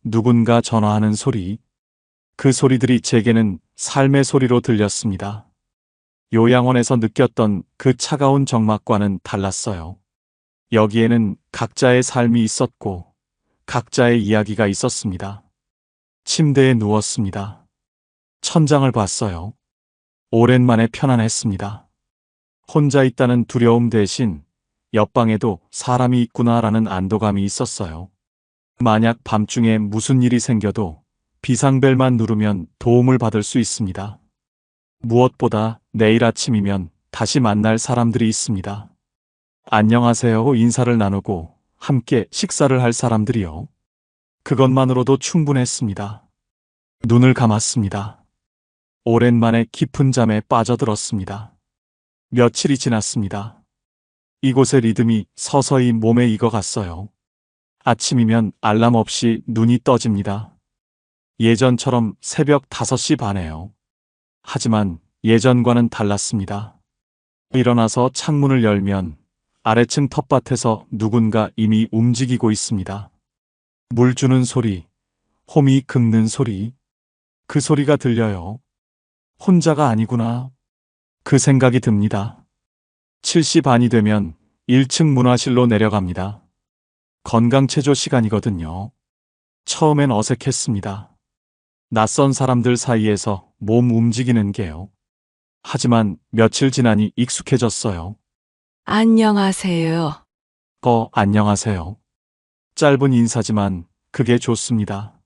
누군가 전화하는 소리. 그 소리들이 제게는 삶의 소리로 들렸습니다. 요양원에서 느꼈던 그 차가운 정막과는 달랐어요. 여기에는 각자의 삶이 있었고 각자의 이야기가 있었습니다. 침대에 누웠습니다. 천장을 봤어요. 오랜만에 편안했습니다. 혼자 있다는 두려움 대신 옆방에도 사람이 있구나라는 안도감이 있었어요. 만약 밤중에 무슨 일이 생겨도 비상벨만 누르면 도움을 받을 수 있습니다. 무엇보다 내일 아침이면 다시 만날 사람들이 있습니다. 안녕하세요 인사를 나누고 함께 식사를 할 사람들이요. 그것만으로도 충분했습니다. 눈을 감았습니다. 오랜만에 깊은 잠에 빠져들었습니다. 며칠이 지났습니다. 이곳의 리듬이 서서히 몸에 익어갔어요. 아침이면 알람 없이 눈이 떠집니다. 예전처럼 새벽 5시 반에요. 하지만 예전과는 달랐습니다. 일어나서 창문을 열면 아래층 텃밭에서 누군가 이미 움직이고 있습니다. 물 주는 소리, 홈이 긁는 소리, 그 소리가 들려요. 혼자가 아니구나. 그 생각이 듭니다. 7시 반이 되면 1층 문화실로 내려갑니다. 건강체조 시간이거든요. 처음엔 어색했습니다. 낯선 사람들 사이에서 몸 움직이는 게요. 하지만 며칠 지나니 익숙해졌어요. 안녕하세요. 안녕하세요. 짧은 인사지만 그게 좋습니다.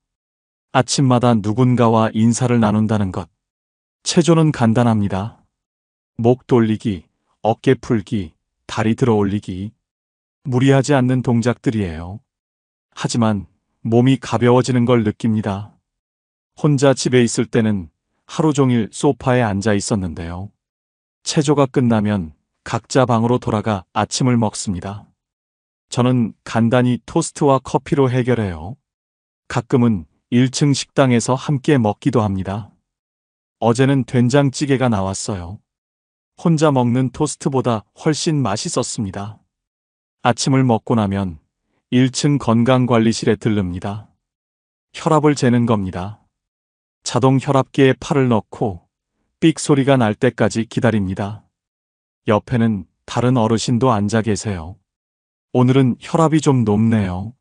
아침마다 누군가와 인사를 나눈다는 것. 체조는 간단합니다. 목 돌리기, 어깨 풀기, 다리 들어 올리기. 무리하지 않는 동작들이에요. 하지만 몸이 가벼워지는 걸 느낍니다. 혼자 집에 있을 때는 하루 종일 소파에 앉아 있었는데요. 체조가 끝나면 각자 방으로 돌아가 아침을 먹습니다. 저는 간단히 토스트와 커피로 해결해요. 가끔은 1층 식당에서 함께 먹기도 합니다. 어제는 된장찌개가 나왔어요. 혼자 먹는 토스트보다 훨씬 맛있었습니다. 아침을 먹고 나면 1층 건강관리실에 들릅니다. 혈압을 재는 겁니다. 자동 혈압계에 팔을 넣고 삑 소리가 날 때까지 기다립니다. 옆에는 다른 어르신도 앉아 계세요. 오늘은 혈압이 좀 높네요.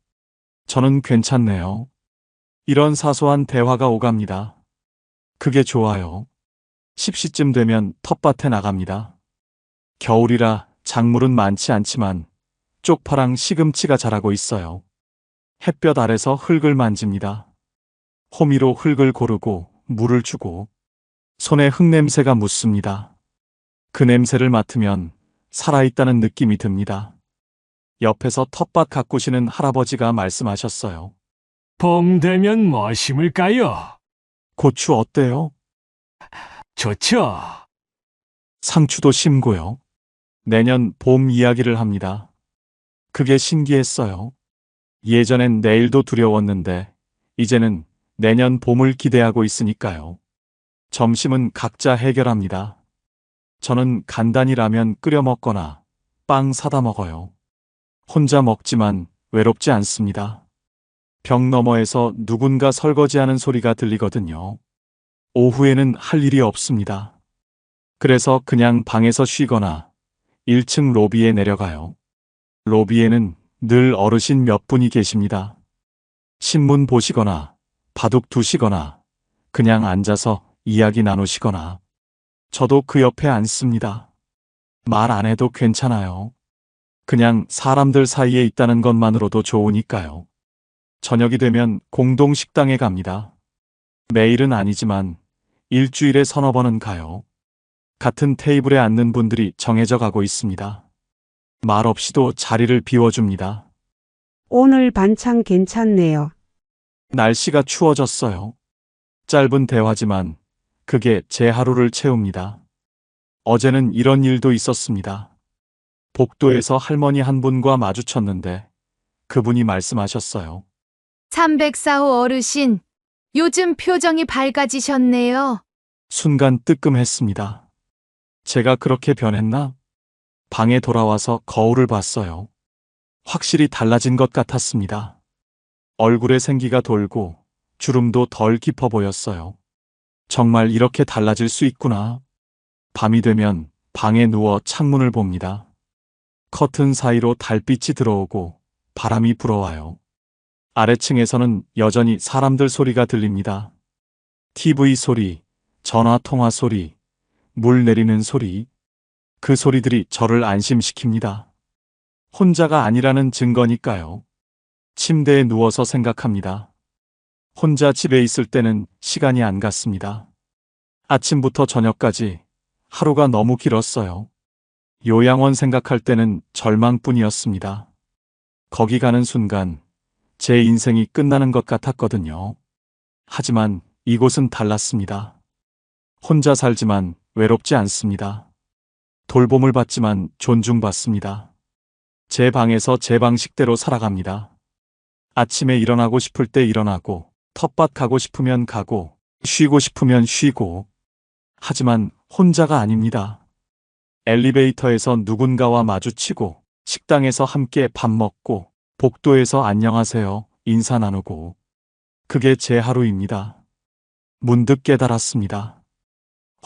저는 괜찮네요. 이런 사소한 대화가 오갑니다. 그게 좋아요. 10시쯤 되면 텃밭에 나갑니다. 겨울이라 작물은 많지 않지만 쪽파랑 시금치가 자라고 있어요. 햇볕 아래서 흙을 만집니다. 호미로 흙을 고르고 물을 주고 손에 흙냄새가 묻습니다. 그 냄새를 맡으면 살아있다는 느낌이 듭니다. 옆에서 텃밭 가꾸시는 할아버지가 말씀하셨어요. 봄 되면 뭐 심을까요? 고추 어때요? 좋죠. 상추도 심고요. 내년 봄 이야기를 합니다. 그게 신기했어요. 예전엔 내일도 두려웠는데 이제는 내년 봄을 기대하고 있으니까요. 점심은 각자 해결합니다. 저는 간단히 라면 끓여 먹거나 빵 사다 먹어요. 혼자 먹지만 외롭지 않습니다. 벽 너머에서 누군가 설거지하는 소리가 들리거든요. 오후에는 할 일이 없습니다. 그래서 그냥 방에서 쉬거나 1층 로비에 내려가요. 로비에는 늘 어르신 몇 분이 계십니다. 신문 보시거나 바둑 두시거나 그냥 앉아서 이야기 나누시거나 저도 그 옆에 앉습니다. 말 안 해도 괜찮아요. 그냥 사람들 사이에 있다는 것만으로도 좋으니까요. 저녁이 되면 공동 식당에 갑니다. 매일은 아니지만 일주일에 서너 번은 가요. 같은 테이블에 앉는 분들이 정해져 가고 있습니다. 말 없이도 자리를 비워줍니다. 오늘 반찬 괜찮네요. 날씨가 추워졌어요. 짧은 대화지만 그게 제 하루를 채웁니다. 어제는 이런 일도 있었습니다. 복도에서 할머니 한 분과 마주쳤는데 그분이 말씀하셨어요. 304호 어르신, 요즘 표정이 밝아지셨네요. 순간 뜨끔했습니다. 제가 그렇게 변했나? 방에 돌아와서 거울을 봤어요. 확실히 달라진 것 같았습니다. 얼굴에 생기가 돌고 주름도 덜 깊어 보였어요. 정말 이렇게 달라질 수 있구나. 밤이 되면 방에 누워 창문을 봅니다. 커튼 사이로 달빛이 들어오고 바람이 불어와요. 아래층에서는 여전히 사람들 소리가 들립니다. TV 소리, 전화 통화 소리, 물 내리는 소리. 그 소리들이 저를 안심시킵니다. 혼자가 아니라는 증거니까요. 침대에 누워서 생각합니다. 혼자 집에 있을 때는 시간이 안 갔습니다. 아침부터 저녁까지 하루가 너무 길었어요. 요양원 생각할 때는 절망뿐이었습니다. 거기 가는 순간 제 인생이 끝나는 것 같았거든요. 하지만 이곳은 달랐습니다. 혼자 살지만 외롭지 않습니다. 돌봄을 받지만 존중받습니다. 제 방에서 제 방식대로 살아갑니다. 아침에 일어나고 싶을 때 일어나고, 텃밭 가고 싶으면 가고, 쉬고 싶으면 쉬고. 하지만 혼자가 아닙니다. 엘리베이터에서 누군가와 마주치고, 식당에서 함께 밥 먹고, 복도에서 안녕하세요 인사 나누고. 그게 제 하루입니다. 문득 깨달았습니다.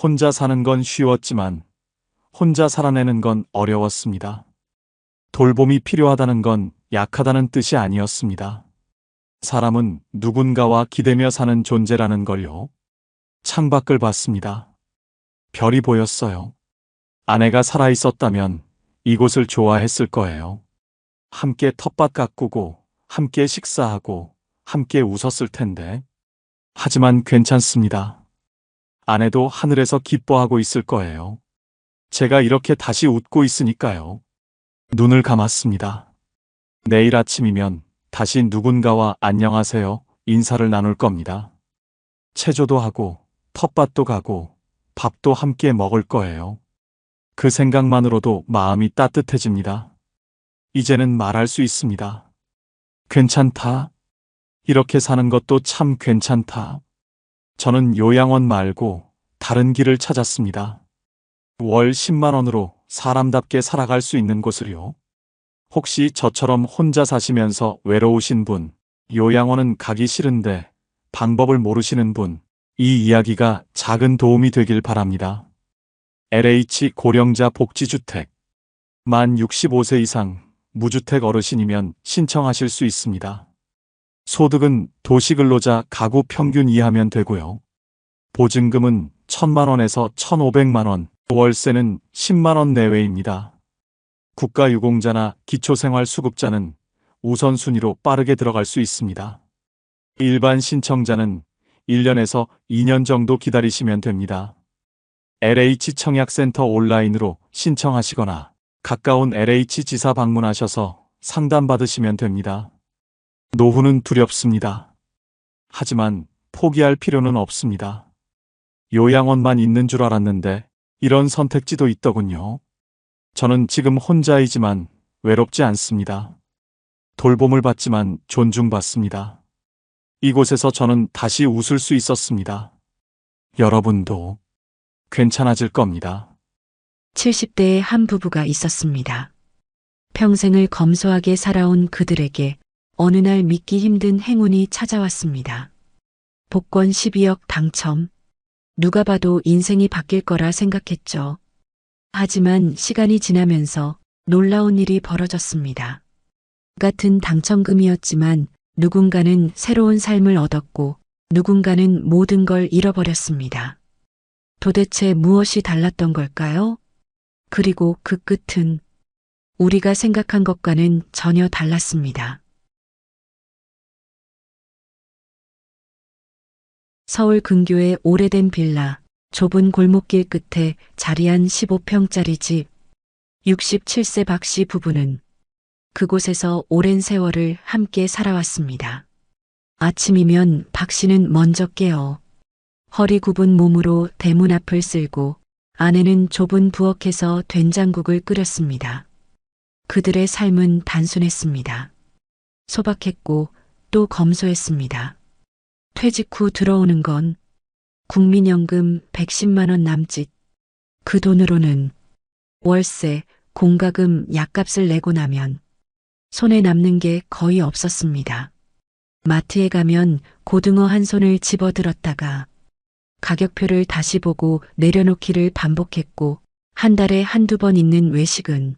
혼자 사는 건 쉬웠지만 혼자 살아내는 건 어려웠습니다. 돌봄이 필요하다는 건 약하다는 뜻이 아니었습니다. 사람은 누군가와 기대며 사는 존재라는 걸요. 창밖을 봤습니다. 별이 보였어요. 아내가 살아있었다면 이곳을 좋아했을 거예요. 함께 텃밭 가꾸고, 함께 식사하고, 함께 웃었을 텐데. 하지만 괜찮습니다. 아내도 하늘에서 기뻐하고 있을 거예요. 제가 이렇게 다시 웃고 있으니까요. 눈을 감았습니다. 내일 아침이면 다시 누군가와 안녕하세요 인사를 나눌 겁니다. 체조도 하고, 텃밭도 가고, 밥도 함께 먹을 거예요. 그 생각만으로도 마음이 따뜻해집니다. 이제는 말할 수 있습니다. 괜찮다. 이렇게 사는 것도 참 괜찮다. 저는 요양원 말고 다른 길을 찾았습니다. 월 10만 원으로 사람답게 살아갈 수 있는 곳을요. 혹시 저처럼 혼자 사시면서 외로우신 분, 요양원은 가기 싫은데 방법을 모르시는 분, 이 이야기가 작은 도움이 되길 바랍니다. LH 고령자 복지주택. 만 65세 이상 무주택 어르신이면 신청하실 수 있습니다. 소득은 도시근로자 가구 평균 이하면 되고요. 보증금은 1,000만 원에서 1,500만 원, 월세는 10만 원 내외입니다. 국가유공자나 기초생활수급자는 우선순위로 빠르게 들어갈 수 있습니다. 일반 신청자는 1년에서 2년 정도 기다리시면 됩니다. LH 청약센터 온라인으로 신청하시거나 가까운 LH 지사 방문하셔서 상담받으시면 됩니다. 노후는 두렵습니다. 하지만 포기할 필요는 없습니다. 요양원만 있는 줄 알았는데 이런 선택지도 있더군요. 저는 지금 혼자이지만 외롭지 않습니다. 돌봄을 받지만 존중받습니다. 이곳에서 저는 다시 웃을 수 있었습니다. 여러분도 괜찮아질 겁니다. 70대의 한 부부가 있었습니다. 평생을 검소하게 살아온 그들에게 어느 날 믿기 힘든 행운이 찾아왔습니다. 복권 12억 당첨. 누가 봐도 인생이 바뀔 거라 생각했죠. 하지만 시간이 지나면서 놀라운 일이 벌어졌습니다. 같은 당첨금이었지만 누군가는 새로운 삶을 얻었고 누군가는 모든 걸 잃어버렸습니다. 도대체 무엇이 달랐던 걸까요? 그리고 그 끝은 우리가 생각한 것과는 전혀 달랐습니다. 서울 근교의 오래된 빌라, 좁은 골목길 끝에 자리한 15평짜리 집. 67세 박 씨 부부는 그곳에서 오랜 세월을 함께 살아왔습니다. 아침이면 박 씨는 먼저 깨어 허리 굽은 몸으로 대문 앞을 쓸고 아내는 좁은 부엌에서 된장국을 끓였습니다. 그들의 삶은 단순했습니다. 소박했고 또 검소했습니다. 퇴직 후 들어오는 건 국민연금 110만 원 남짓. 그 돈으로는 월세, 공과금, 약값을 내고 나면 손에 남는 게 거의 없었습니다. 마트에 가면 고등어 한 손을 집어들었다가 가격표를 다시 보고 내려놓기를 반복했고 한 달에 한두 번 있는 외식은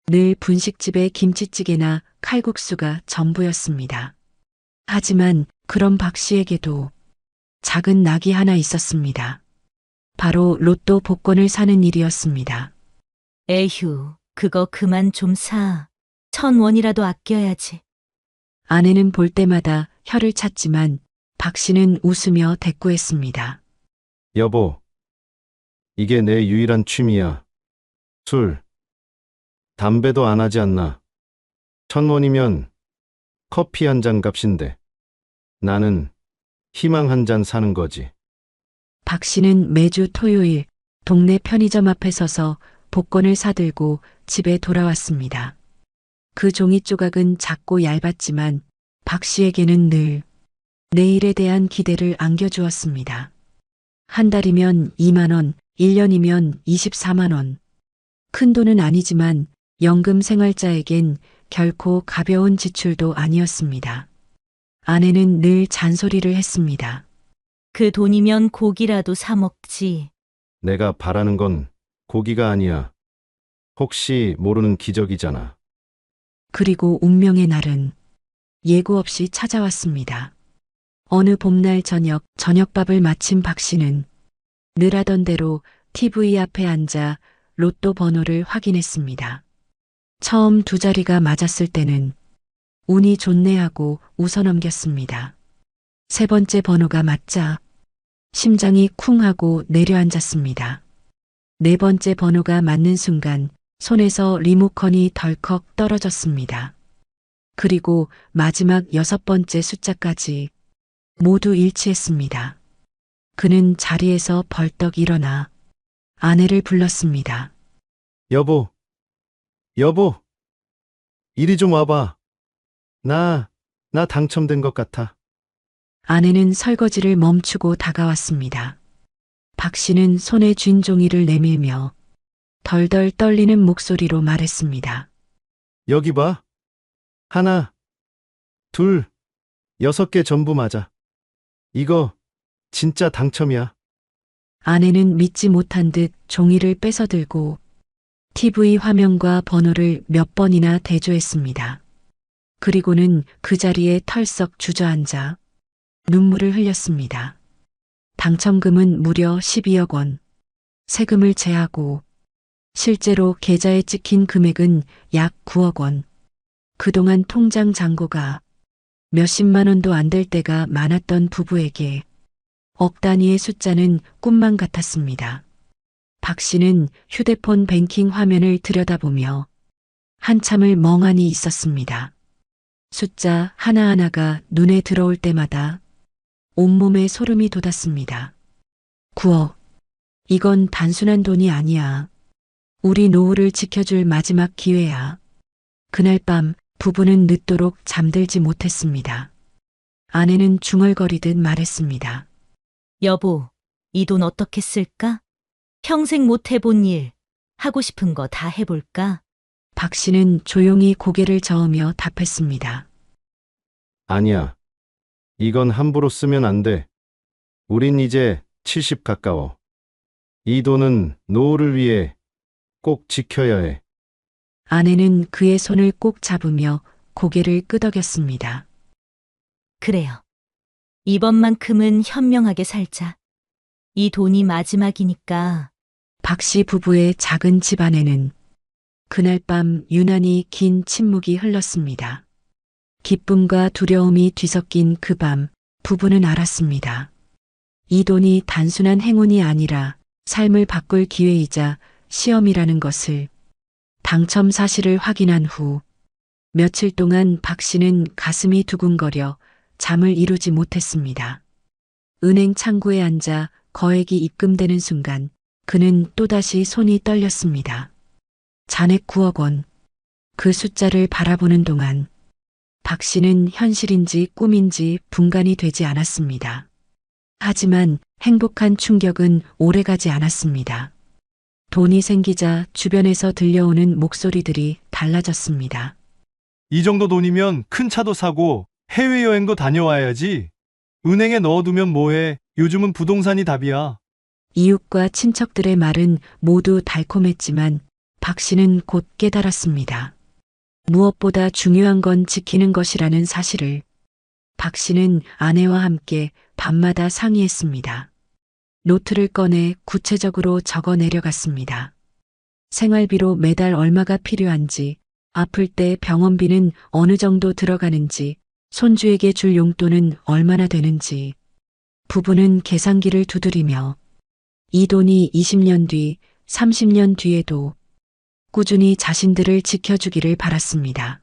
늘 분식집의 김치찌개나 칼국수가 전부였습니다. 하지만 그런 박 씨에게도 작은 낙이 하나 있었습니다. 바로 로또 복권을 사는 일이었습니다. 에휴, 그거 그만 좀 사. 1,000원이라도 아껴야지. 아내는 볼 때마다 혀를 찼지만 박 씨는 웃으며 대꾸했습니다. 여보, 이게 내 유일한 취미야. 술, 담배도 안 하지 않나. 1,000원이면 커피 한 잔 값인데 나는 희망 한 잔 사는 거지. 박 씨는 매주 토요일 동네 편의점 앞에 서서 복권을 사들고 집에 돌아왔습니다. 그 종이 조각은 작고 얇았지만 박 씨에게는 늘 내일에 대한 기대를 안겨주었습니다. 한 달이면 2만 원, 1년이면 24만 원. 큰 돈은 아니지만 연금 생활자에겐 결코 가벼운 지출도 아니었습니다. 아내는 늘 잔소리를 했습니다. 그 돈이면 고기라도 사 먹지. 내가 바라는 건 고기가 아니야. 혹시 모르는 기적이잖아. 그리고 운명의 날은 예고 없이 찾아왔습니다. 어느 봄날 저녁밥을 마친 박 씨는 늘 하던 대로 TV 앞에 앉아 로또 번호를 확인했습니다. 처음 두 자리가 맞았을 때는 운이 좋네 하고 웃어넘겼습니다. 세 번째 번호가 맞자 심장이 쿵 하고 내려앉았습니다. 네 번째 번호가 맞는 순간 손에서 리모컨이 덜컥 떨어졌습니다. 그리고 마지막 6번째 숫자까지 모두 일치했습니다. 그는 자리에서 벌떡 일어나 아내를 불렀습니다. 여보, 이리 좀 와봐. 나 당첨된 것 같아. 아내는 설거지를 멈추고 다가왔습니다. 박 씨는 손에 쥔 종이를 내밀며 덜덜 떨리는 목소리로 말했습니다. 여기 봐. 하나, 둘, 6개 전부 맞아. 이거 진짜 당첨이야. 아내는 믿지 못한 듯 종이를 뺏어들고 TV 화면과 번호를 몇 번이나 대조했습니다. 그리고는 그 자리에 털썩 주저앉아 눈물을 흘렸습니다. 당첨금은 무려 12억 원. 세금을 제하고 실제로 계좌에 찍힌 금액은 약 9억 원. 그동안 통장 잔고가 몇십만 원도 안 될 때가 많았던 부부에게 억 단위의 숫자는 꿈만 같았습니다. 박 씨는 휴대폰 뱅킹 화면을 들여다보며 한참을 멍하니 있었습니다. 숫자 하나하나가 눈에 들어올 때마다 온몸에 소름이 돋았습니다. 9억. 이건 단순한 돈이 아니야. 우리 노후를 지켜줄 마지막 기회야. 그날 밤 부부는 늦도록 잠들지 못했습니다. 아내는 중얼거리듯 말했습니다. 여보, 이 돈 어떻게 쓸까? 평생 못 해본 일, 하고 싶은 거 다 해볼까? 박 씨는 조용히 고개를 저으며 답했습니다. 아니야. 이건 함부로 쓰면 안 돼. 우린 이제 70 가까워. 이 돈은 노후를 위해 꼭 지켜야 해. 아내는 그의 손을 꼭 잡으며 고개를 끄덕였습니다. 그래요. 이번만큼은 현명하게 살자. 이 돈이 마지막이니까. 박 씨 부부의 작은 집안에는 그날 밤 유난히 긴 침묵이 흘렀습니다. 기쁨과 두려움이 뒤섞인 그 밤 부부는 알았습니다. 이 돈이 단순한 행운이 아니라 삶을 바꿀 기회이자 시험이라는 것을. 당첨 사실을 확인한 후 며칠 동안 박 씨는 가슴이 두근거려 잠을 이루지 못했습니다. 은행 창구에 앉아 거액이 입금되는 순간 그는 또다시 손이 떨렸습니다. 잔액 9억 원. 그 숫자를 바라보는 동안 박 씨는 현실인지 꿈인지 분간이 되지 않았습니다. 하지만 행복한 충격은 오래가지 않았습니다. 돈이 생기자 주변에서 들려오는 목소리들이 달라졌습니다. 이 정도 돈이면 큰 차도 사고 해외여행도 다녀와야지. 은행에 넣어두면 뭐해. 요즘은 부동산이 답이야. 이웃과 친척들의 말은 모두 달콤했지만 박 씨는 곧 깨달았습니다. 무엇보다 중요한 건 지키는 것이라는 사실을. 박 씨는 아내와 함께 밤마다 상의했습니다. 노트를 꺼내 구체적으로 적어 내려갔습니다. 생활비로 매달 얼마가 필요한지, 아플 때 병원비는 어느 정도 들어가는지, 손주에게 줄 용돈은 얼마나 되는지. 부부는 계산기를 두드리며 이 돈이 20년 뒤, 30년 뒤에도 꾸준히 자신들을 지켜주기를 바랐습니다.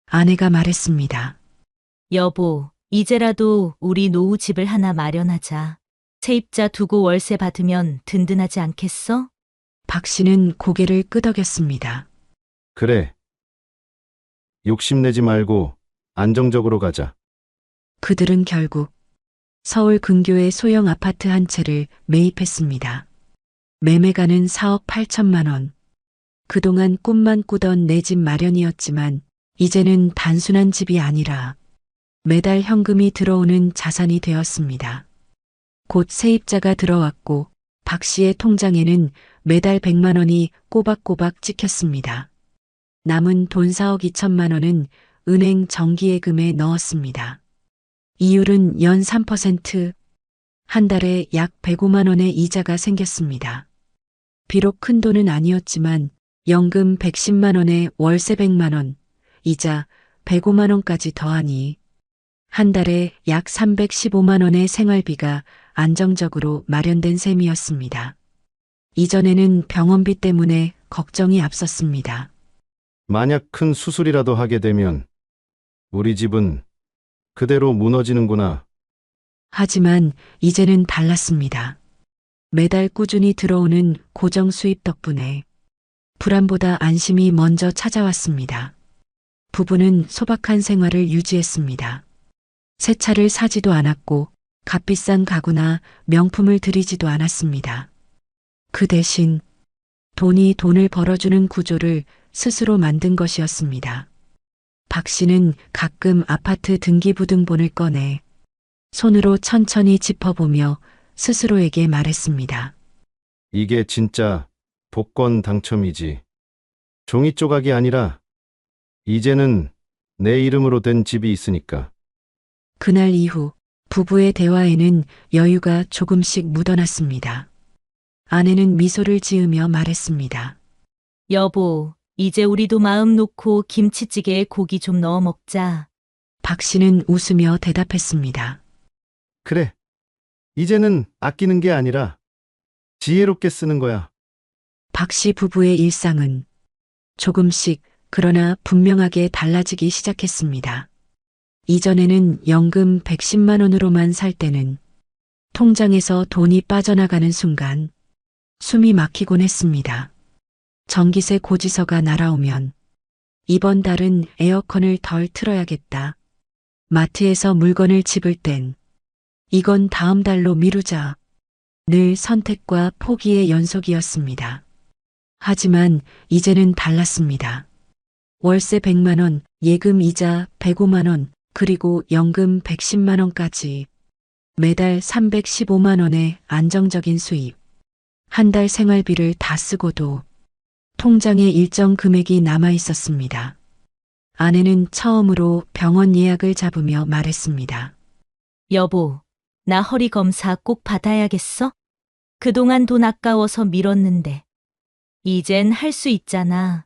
아내가 말했습니다. 여보, 이제라도 우리 노후 집을 하나 마련하자. 세입자 두고 월세 받으면 든든하지 않겠어? 박 씨는 고개를 끄덕였습니다. 그래. 욕심내지 말고 안정적으로 가자. 그들은 결국 서울 근교의 소형 아파트 한 채를 매입했습니다. 매매가는 4억 8천만 원. 그동안 꿈만 꾸던 내 집 마련이었지만 이제는 단순한 집이 아니라 매달 현금이 들어오는 자산이 되었습니다. 곧 세입자가 들어왔고 박 씨의 통장에는 매달 100만 원이 꼬박꼬박 찍혔습니다. 남은 돈 4억 2천만 원은 은행 정기예금에 넣었습니다. 이율은 연 3%, 한 달에 약 105만 원의 이자가 생겼습니다. 비록 큰 돈은 아니었지만 연금 110만 원에 월세 100만 원, 이자 105만 원까지 더하니 한 달에 약 315만 원의 생활비가 안정적으로 마련된 셈이었습니다. 이전에는 병원비 때문에 걱정이 앞섰습니다. 만약 큰 수술이라도 하게 되면 우리 집은 그대로 무너지는구나. 하지만 이제는 달랐습니다. 매달 꾸준히 들어오는 고정 수입 덕분에 불안보다 안심이 먼저 찾아왔습니다. 부부는 소박한 생활을 유지했습니다. 새 차를 사지도 않았고 값비싼 가구나 명품을 들이지도 않았습니다. 그 대신 돈이 돈을 벌어주는 구조를 스스로 만든 것이었습니다. 박 씨는 가끔 아파트 등기부등본을 꺼내 손으로 천천히 짚어보며 스스로에게 말했습니다. 이게 진짜 복권 당첨이지. 종이 조각이 아니라 이제는 내 이름으로 된 집이 있으니까. 그날 이후 부부의 대화에는 여유가 조금씩 묻어났습니다. 아내는 미소를 지으며 말했습니다. 여보, 이제 우리도 마음 놓고 김치찌개에 고기 좀 넣어 먹자. 박 씨는 웃으며 대답했습니다. 그래. 이제는 아끼는 게 아니라 지혜롭게 쓰는 거야. 박 씨 부부의 일상은 조금씩 그러나 분명하게 달라지기 시작했습니다. 이전에는 연금 110만 원으로만 살 때는 통장에서 돈이 빠져나가는 순간 숨이 막히곤 했습니다. 전기세 고지서가 날아오면 이번 달은 에어컨을 덜 틀어야겠다. 마트에서 물건을 집을 땐 이건 다음 달로 미루자. 늘 선택과 포기의 연속이었습니다. 하지만 이제는 달랐습니다. 월세 100만 원, 예금 이자 105만 원, 그리고 연금 110만 원까지 매달 315만 원의 안정적인 수입. 한 달 생활비를 다 쓰고도 통장에 일정 금액이 남아 있었습니다. 아내는 처음으로 병원 예약을 잡으며 말했습니다. 여보, 나 허리 검사 꼭 받아야겠어? 그동안 돈 아까워서 미뤘는데. 이젠 할 수 있잖아.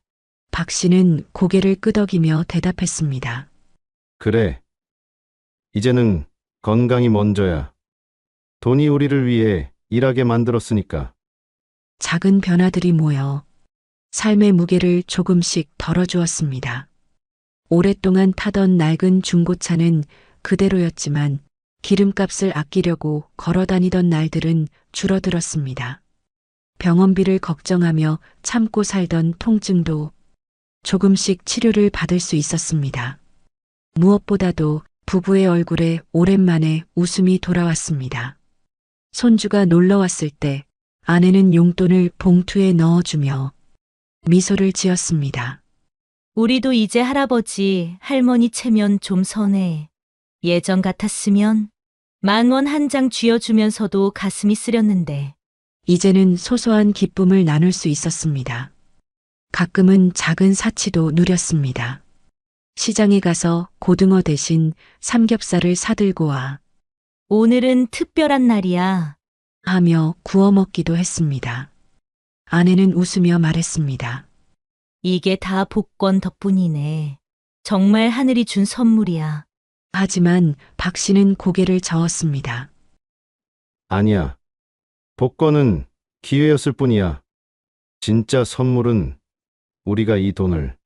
박 씨는 고개를 끄덕이며 대답했습니다. 그래. 이제는 건강이 먼저야. 돈이 우리를 위해 일하게 만들었으니까. 작은 변화들이 모여 삶의 무게를 조금씩 덜어주었습니다. 오랫동안 타던 낡은 중고차는 그대로였지만 기름값을 아끼려고 걸어다니던 날들은 줄어들었습니다. 병원비를 걱정하며 참고 살던 통증도 조금씩 치료를 받을 수 있었습니다. 무엇보다도 부부의 얼굴에 오랜만에 웃음이 돌아왔습니다. 손주가 놀러 왔을 때 아내는 용돈을 봉투에 넣어주며 미소를 지었습니다. 우리도 이제 할아버지, 할머니 체면 좀 선해. 예전 같았으면 10,000원 한 장 쥐어주면서도 가슴이 쓰렸는데. 이제는 소소한 기쁨을 나눌 수 있었습니다. 가끔은 작은 사치도 누렸습니다. 시장에 가서 고등어 대신 삼겹살을 사들고 와 오늘은 특별한 날이야. 하며 구워 먹기도 했습니다. 아내는 웃으며 말했습니다. 이게 다 복권 덕분이네. 정말 하늘이 준 선물이야. 하지만 박 씨는 고개를 저었습니다. 아니야. 복권은 기회였을 뿐이야. 진짜 선물은 우리가 이 돈을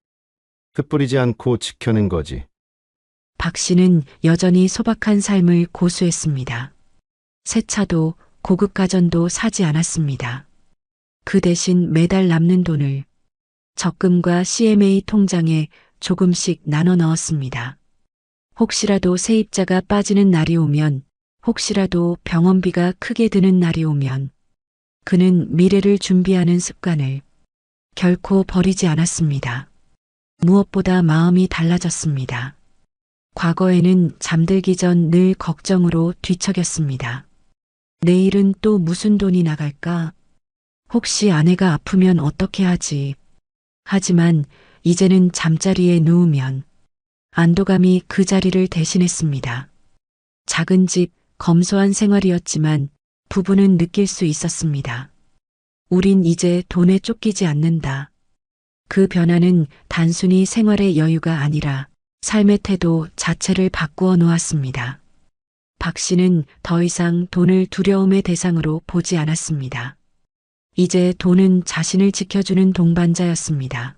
흩뿌리지 않고 지켜낸 거지. 박 씨는 여전히 소박한 삶을 고수했습니다. 새 차도 고급 가전도 사지 않았습니다. 그 대신 매달 남는 돈을 적금과 CMA 통장에 조금씩 나눠 넣었습니다. 혹시라도 세입자가 빠지는 날이 오면, 혹시라도 병원비가 크게 드는 날이 오면, 그는 미래를 준비하는 습관을 결코 버리지 않았습니다. 무엇보다 마음이 달라졌습니다. 과거에는 잠들기 전 늘 걱정으로 뒤척였습니다. 내일은 또 무슨 돈이 나갈까? 혹시 아내가 아프면 어떻게 하지? 하지만 이제는 잠자리에 누우면 안도감이 그 자리를 대신했습니다. 작은 집, 검소한 생활이었지만 부부는 느낄 수 있었습니다. 우린 이제 돈에 쫓기지 않는다. 그 변화는 단순히 생활의 여유가 아니라 삶의 태도 자체를 바꾸어 놓았습니다. 박 씨는 더 이상 돈을 두려움의 대상으로 보지 않았습니다. 이제 돈은 자신을 지켜주는 동반자였습니다.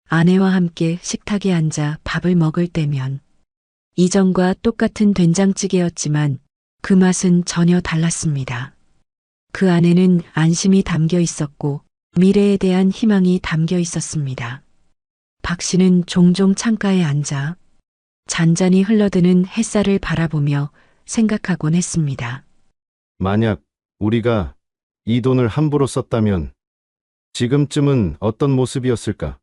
아내와 함께 식탁에 앉아 밥을 먹을 때면 이전과 똑같은 된장찌개였지만 그 맛은 전혀 달랐습니다. 그 안에는 안심이 담겨 있었고 미래에 대한 희망이 담겨 있었습니다. 박 씨는 종종 창가에 앉아 잔잔히 흘러드는 햇살을 바라보며 생각하곤 했습니다. 만약 우리가 이 돈을 함부로 썼다면 지금쯤은 어떤 모습이었을까?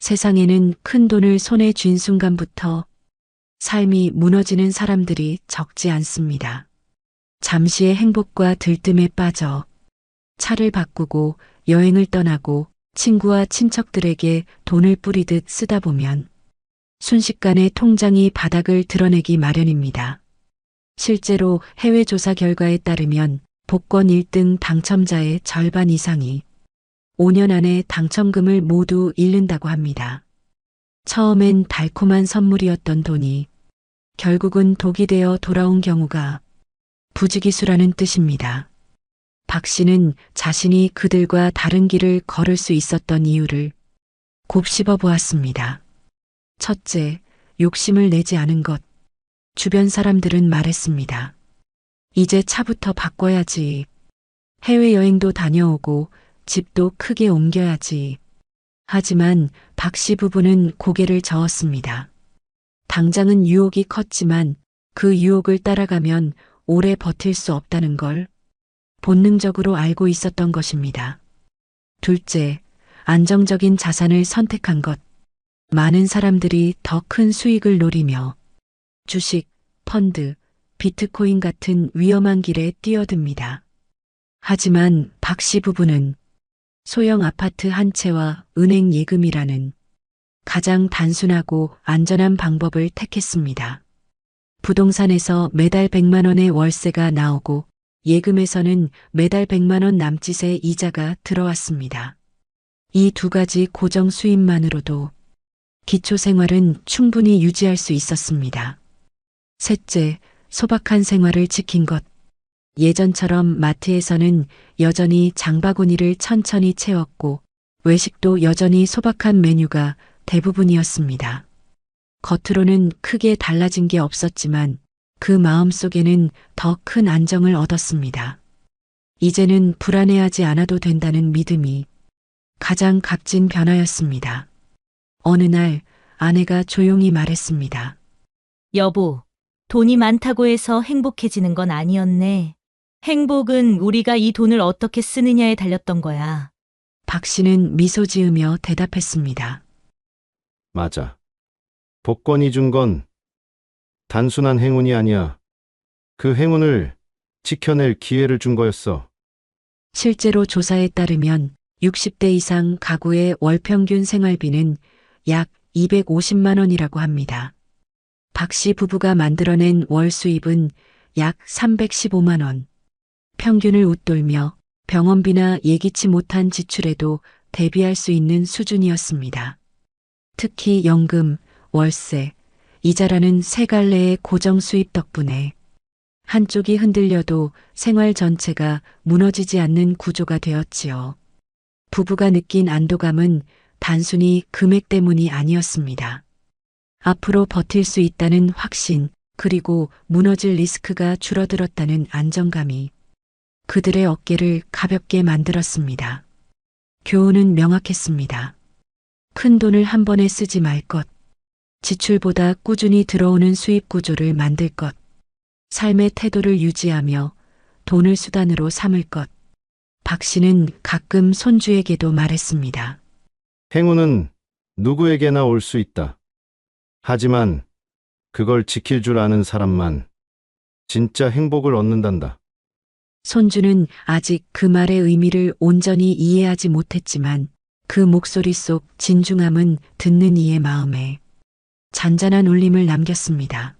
세상에는 큰 돈을 손에 쥔 순간부터 삶이 무너지는 사람들이 적지 않습니다. 잠시의 행복과 들뜸에 빠져 차를 바꾸고 여행을 떠나고 친구와 친척들에게 돈을 뿌리듯 쓰다 보면 순식간에 통장이 바닥을 드러내기 마련입니다. 실제로 해외 조사 결과에 따르면 복권 1등 당첨자의 절반 이상이 5년 안에 당첨금을 모두 잃는다고 합니다. 처음엔 달콤한 선물이었던 돈이 결국은 독이 되어 돌아온 경우가 부지기수라는 뜻입니다. 박 씨는 자신이 그들과 다른 길을 걸을 수 있었던 이유를 곱씹어 보았습니다. 첫째, 욕심을 내지 않은 것. 주변 사람들은 말했습니다. 이제 차부터 바꿔야지. 해외여행도 다녀오고 집도 크게 옮겨야지. 하지만 박 씨 부부는 고개를 저었습니다. 당장은 유혹이 컸지만 그 유혹을 따라가면 오래 버틸 수 없다는 걸 본능적으로 알고 있었던 것입니다. 둘째, 안정적인 자산을 선택한 것. 많은 사람들이 더 큰 수익을 노리며 주식, 펀드, 비트코인 같은 위험한 길에 뛰어듭니다. 하지만 박 씨 부부는 소형 아파트 한 채와 은행 예금이라는 가장 단순하고 안전한 방법을 택했습니다. 부동산에서 매달 100만 원의 월세가 나오고 예금에서는 매달 100만 원 남짓의 이자가 들어왔습니다. 이 두 가지 고정 수입만으로도 기초 생활은 충분히 유지할 수 있었습니다. 셋째, 소박한 생활을 지킨 것. 예전처럼 마트에서는 여전히 장바구니를 천천히 채웠고 외식도 여전히 소박한 메뉴가 대부분이었습니다. 겉으로는 크게 달라진 게 없었지만 그 마음속에는 더 큰 안정을 얻었습니다. 이제는 불안해하지 않아도 된다는 믿음이 가장 값진 변화였습니다. 어느 날 아내가 조용히 말했습니다. 여보, 돈이 많다고 해서 행복해지는 건 아니었네. 행복은 우리가 이 돈을 어떻게 쓰느냐에 달렸던 거야. 박 씨는 미소 지으며 대답했습니다. 맞아. 복권이 준 건 단순한 행운이 아니야. 그 행운을 지켜낼 기회를 준 거였어. 실제로 조사에 따르면 60대 이상 가구의 월 평균 생활비는 약 250만 원이라고 합니다. 박 씨 부부가 만들어낸 월 수입은 약 315만 원. 평균을 웃돌며 병원비나 예기치 못한 지출에도 대비할 수 있는 수준이었습니다. 특히 연금, 월세, 이자라는 세 갈래의 고정 수입 덕분에 한쪽이 흔들려도 생활 전체가 무너지지 않는 구조가 되었지요. 부부가 느낀 안도감은 단순히 금액 때문이 아니었습니다. 앞으로 버틸 수 있다는 확신, 그리고 무너질 리스크가 줄어들었다는 안정감이 그들의 어깨를 가볍게 만들었습니다. 교훈은 명확했습니다. 큰 돈을 한 번에 쓰지 말 것, 지출보다 꾸준히 들어오는 수입 구조를 만들 것, 삶의 태도를 유지하며 돈을 수단으로 삼을 것. 박 씨는 가끔 손주에게도 말했습니다. 행운은 누구에게나 올 수 있다. 하지만 그걸 지킬 줄 아는 사람만 진짜 행복을 얻는단다. 손주는 아직 그 말의 의미를 온전히 이해하지 못했지만 그 목소리 속 진중함은 듣는 이의 마음에 잔잔한 울림을 남겼습니다.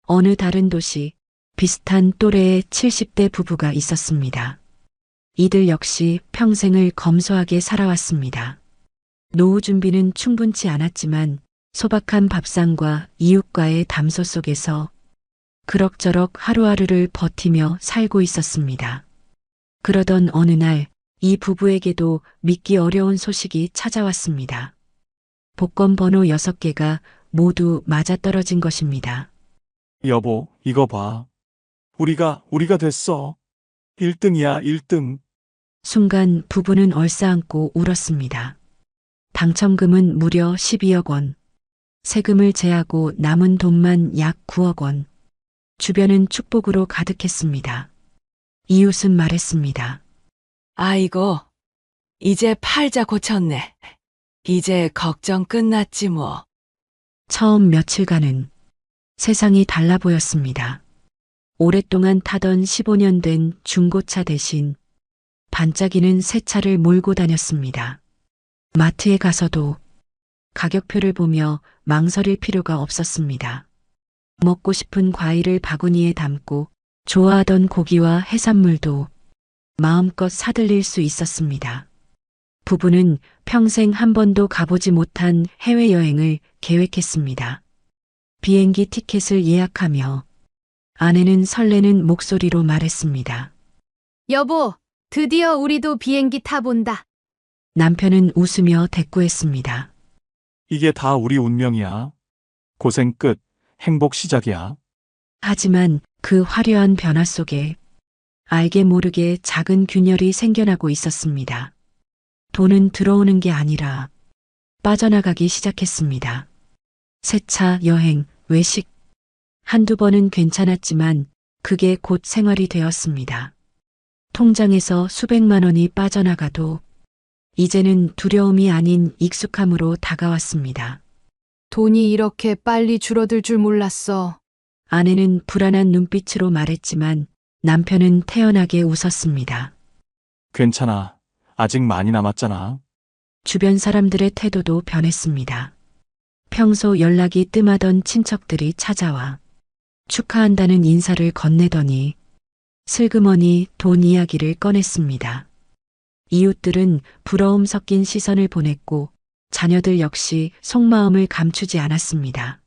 어느 다른 도시, 비슷한 또래의 70대 부부가 있었습니다. 이들 역시 평생을 검소하게 살아왔습니다. 노후 준비는 충분치 않았지만 소박한 밥상과 이웃과의 담소 속에서 그럭저럭 하루하루를 버티며 살고 있었습니다. 그러던 어느 날 이 부부에게도 믿기 어려운 소식이 찾아왔습니다. 복권 번호 6개가 모두 맞아떨어진 것입니다. 여보, 이거 봐. 우리가 됐어. 1등이야, 1등. 순간 부부는 얼싸안고 울었습니다. 당첨금은 무려 12억 원. 세금을 제하고 남은 돈만 약 9억 원. 주변은 축복으로 가득했습니다. 이웃은 말했습니다. 아이고, 이제 팔자 고쳤네. 이제 걱정 끝났지 뭐. 처음 며칠간은 세상이 달라 보였습니다. 오랫동안 타던 15년 된 중고차 대신 반짝이는 새 차를 몰고 다녔습니다. 마트에 가서도 가격표를 보며 망설일 필요가 없었습니다. 먹고 싶은 과일을 바구니에 담고 좋아하던 고기와 해산물도 마음껏 사들릴 수 있었습니다. 부부는 평생 한 번도 가보지 못한 해외여행을 계획했습니다. 비행기 티켓을 예약하며 아내는 설레는 목소리로 말했습니다. 여보, 드디어 우리도 비행기 타본다. 남편은 웃으며 대꾸했습니다. 이게 다 우리 운명이야. 고생 끝, 행복 시작이야. 하지만 그 화려한 변화 속에 알게 모르게 작은 균열이 생겨나고 있었습니다. 돈은 들어오는 게 아니라 빠져나가기 시작했습니다. 세차, 여행, 외식. 한두 번은 괜찮았지만 그게 곧 생활이 되었습니다. 통장에서 수백만 원이 빠져나가도 이제는 두려움이 아닌 익숙함으로 다가왔습니다. 돈이 이렇게 빨리 줄어들 줄 몰랐어. 아내는 불안한 눈빛으로 말했지만 남편은 태연하게 웃었습니다. 괜찮아. 아직 많이 남았잖아. 주변 사람들의 태도도 변했습니다. 평소 연락이 뜸하던 친척들이 찾아와 축하한다는 인사를 건네더니 슬그머니 돈 이야기를 꺼냈습니다. 이웃들은 부러움 섞인 시선을 보냈고 자녀들 역시 속마음을 감추지 않았습니다.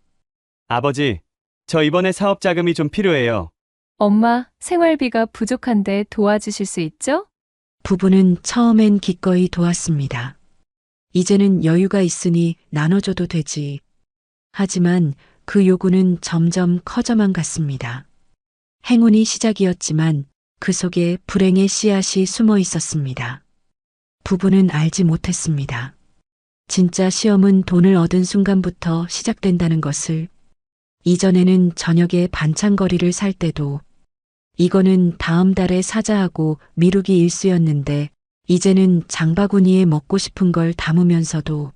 아버지, 저 이번에 사업 자금이 좀 필요해요. 엄마, 생활비가 부족한데 도와주실 수 있죠? 부부는 처음엔 기꺼이 도왔습니다. 이제는 여유가 있으니 나눠줘도 되지. 하지만 그 요구는 점점 커져만 갔습니다. 행운이 시작이었지만 그 속에 불행의 씨앗이 숨어 있었습니다. 부부는 알지 못했습니다. 진짜 시험은 돈을 얻은 순간부터 시작된다는 것을. 이전에는 저녁에 반찬거리를 살 때도 이거는 다음 달에 사자하고 미루기 일쑤였는데 이제는 장바구니에 먹고 싶은 걸 담으면서도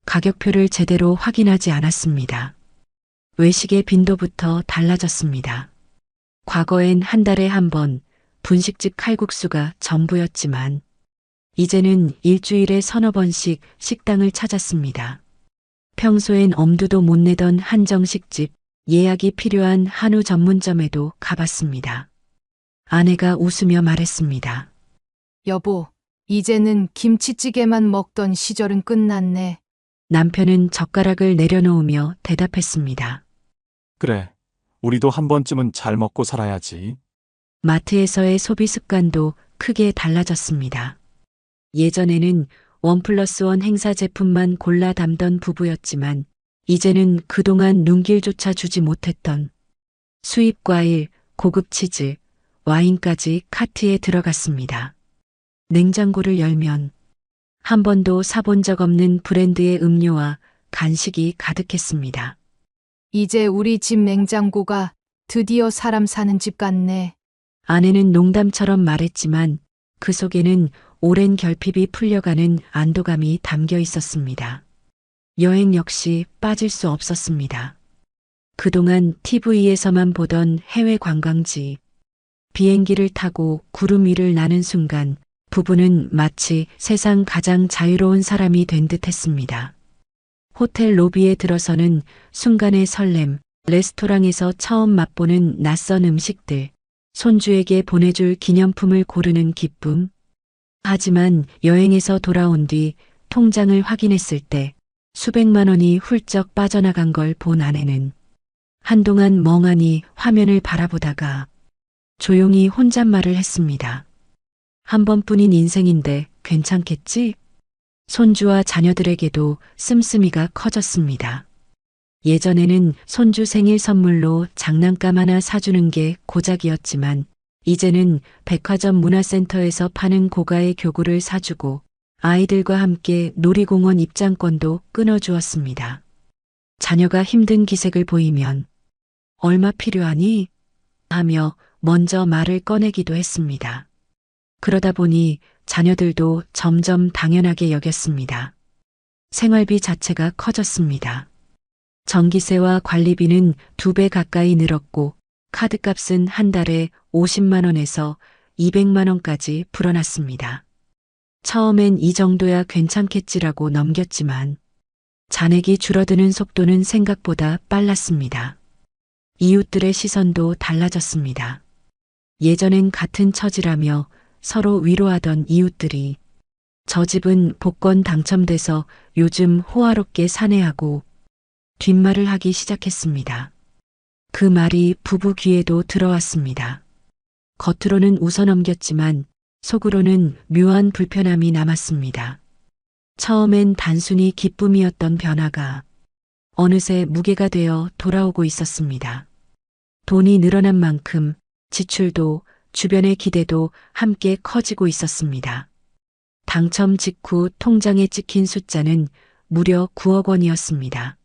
가격표를 제대로 확인하지 않았습니다. 외식의 빈도부터 달라졌습니다. 과거엔 한 달에 한 번 분식집 칼국수가 전부였지만 이제는 일주일에 서너 번씩 식당을 찾았습니다. 평소엔 엄두도 못 내던 한정식집, 예약이 필요한 한우 전문점에도 가봤습니다. 아내가 웃으며 말했습니다. 여보, 이제는 김치찌개만 먹던 시절은 끝났네. 남편은 젓가락을 내려놓으며 대답했습니다. 그래, 우리도 한 번쯤은 잘 먹고 살아야지. 마트에서의 소비 습관도 크게 달라졌습니다. 예전에는 1+1 행사 제품만 골라 담던 부부였지만 이제는 그동안 눈길조차 주지 못했던 수입 과일, 고급 치즈, 와인까지 카트에 들어갔습니다. 냉장고를 열면 한 번도 사본 적 없는 브랜드의 음료와 간식이 가득했습니다. 이제 우리 집 냉장고가 드디어 사람 사는 집 같네. 아내는 농담처럼 말했지만 그 속에는 오랜 결핍이 풀려가는 안도감이 담겨 있었습니다. 여행 역시 빠질 수 없었습니다. 그동안 TV에서만 보던 해외 관광지, 비행기를 타고 구름 위를 나는 순간 부부는 마치 세상 가장 자유로운 사람이 된 듯 했습니다. 호텔 로비에 들어서는 순간의 설렘, 레스토랑에서 처음 맛보는 낯선 음식들, 손주에게 보내줄 기념품을 고르는 기쁨. 하지만 여행에서 돌아온 뒤 통장을 확인했을 때 수백만 원이 훌쩍 빠져나간 걸 본 아내는 한동안 멍하니 화면을 바라보다가 조용히 혼잣말을 했습니다. 한 번뿐인 인생인데 괜찮겠지? 손주와 자녀들에게도 씀씀이가 커졌습니다. 예전에는 손주 생일 선물로 장난감 하나 사주는 게 고작이었지만 이제는 백화점 문화센터에서 파는 고가의 교구를 사주고 아이들과 함께 놀이공원 입장권도 끊어주었습니다. 자녀가 힘든 기색을 보이면 얼마 필요하니? 하며 먼저 말을 꺼내기도 했습니다. 그러다 보니 자녀들도 점점 당연하게 여겼습니다. 생활비 자체가 커졌습니다. 전기세와 관리비는 2배 가까이 늘었고 카드값은 한 달에 50만 원에서 200만 원까지 불어났습니다. 처음엔 이 정도야 괜찮겠지라고 넘겼지만 잔액이 줄어드는 속도는 생각보다 빨랐습니다. 이웃들의 시선도 달라졌습니다. 예전엔 같은 처지라며 서로 위로하던 이웃들이 저 집은 복권 당첨돼서 요즘 호화롭게 사내하고 뒷말을 하기 시작했습니다. 그 말이 부부 귀에도 들어왔습니다. 겉으로는 웃어넘겼지만 속으로는 묘한 불편함이 남았습니다. 처음엔 단순히 기쁨이었던 변화가 어느새 무게가 되어 돌아오고 있었습니다. 돈이 늘어난 만큼 지출도 주변의 기대도 함께 커지고 있었습니다. 당첨 직후 통장에 찍힌 숫자는 무려 9억 원이었습니다.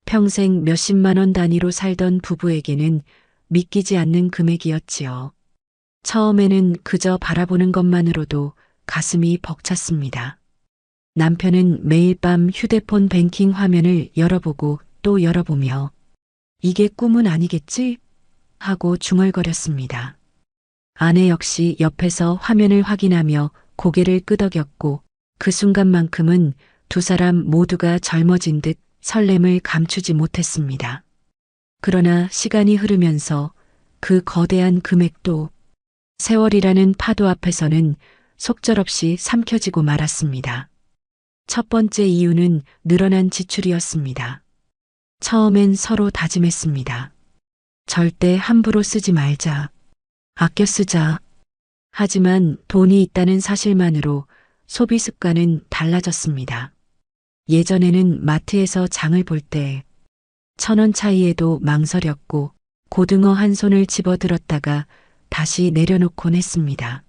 평생 몇십만 원 단위로 살던 부부에게는 믿기지 않는 금액이었지요. 처음에는 그저 바라보는 것만으로도 가슴이 벅찼습니다. 남편은 매일 밤 휴대폰 뱅킹 화면을 열어보고 또 열어보며 이게 꿈은 아니겠지? 하고 중얼거렸습니다. 아내 역시 옆에서 화면을 확인하며 고개를 끄덕였고 그 순간만큼은 두 사람 모두가 젊어진 듯 설렘을 감추지 못했습니다. 그러나 시간이 흐르면서 그 거대한 금액도 세월이라는 파도 앞에서는 속절없이 삼켜지고 말았습니다. 첫 번째 이유는 늘어난 지출이었습니다. 처음엔 서로 다짐했습니다. 절대 함부로 쓰지 말자. 아껴 쓰자. 하지만 돈이 있다는 사실만으로 소비 습관은 달라졌습니다. 예전에는 마트에서 장을 볼 때 1,000원 차이에도 망설였고 고등어 한 손을 집어들었다가 다시 내려놓곤 했습니다.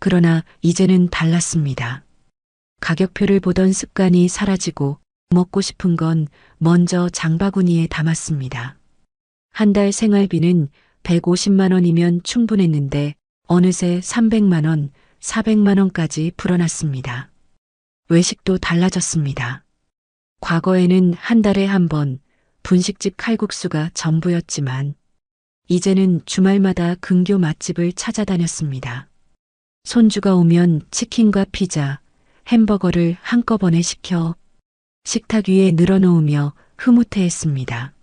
그러나 이제는 달랐습니다. 가격표를 보던 습관이 사라지고 먹고 싶은 건 먼저 장바구니에 담았습니다. 한 달 생활비는 150만 원이면 충분했는데 어느새 300만 원, 400만 원까지 불어났습니다. 외식도 달라졌습니다. 과거에는 한 달에 한 번 분식집 칼국수가 전부였지만 이제는 주말마다 근교 맛집을 찾아다녔습니다. 손주가 오면 치킨과 피자, 햄버거를 한꺼번에 시켜 식탁 위에 늘어놓으며 흐뭇해했습니다.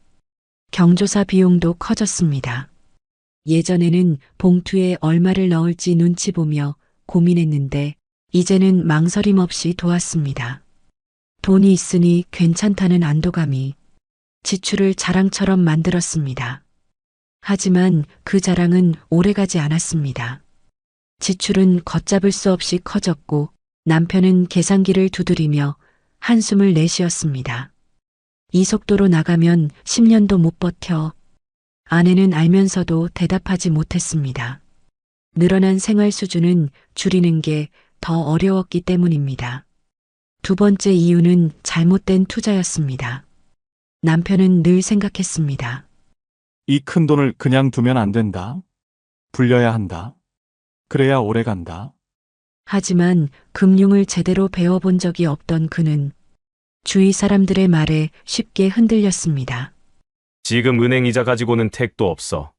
경조사 비용도 커졌습니다. 예전에는 봉투에 얼마를 넣을지 눈치 보며 고민했는데 이제는 망설임 없이 도왔습니다. 돈이 있으니 괜찮다는 안도감이 지출을 자랑처럼 만들었습니다. 하지만 그 자랑은 오래가지 않았습니다. 지출은 걷잡을 수 없이 커졌고 남편은 계산기를 두드리며 한숨을 내쉬었습니다. 이 속도로 나가면 10년도 못 버텨. 아내는 알면서도 대답하지 못했습니다. 늘어난 생활 수준은 줄이는 게 더 어려웠기 때문입니다. 두 번째 이유는 잘못된 투자였습니다. 남편은 늘 생각했습니다. 이 큰 돈을 그냥 두면 안 된다. 불려야 한다. 그래야 오래 간다. 하지만 금융을 제대로 배워본 적이 없던 그는 주위 사람들의 말에 쉽게 흔들렸습니다. 지금 은행 이자 가지고는 택도 없어.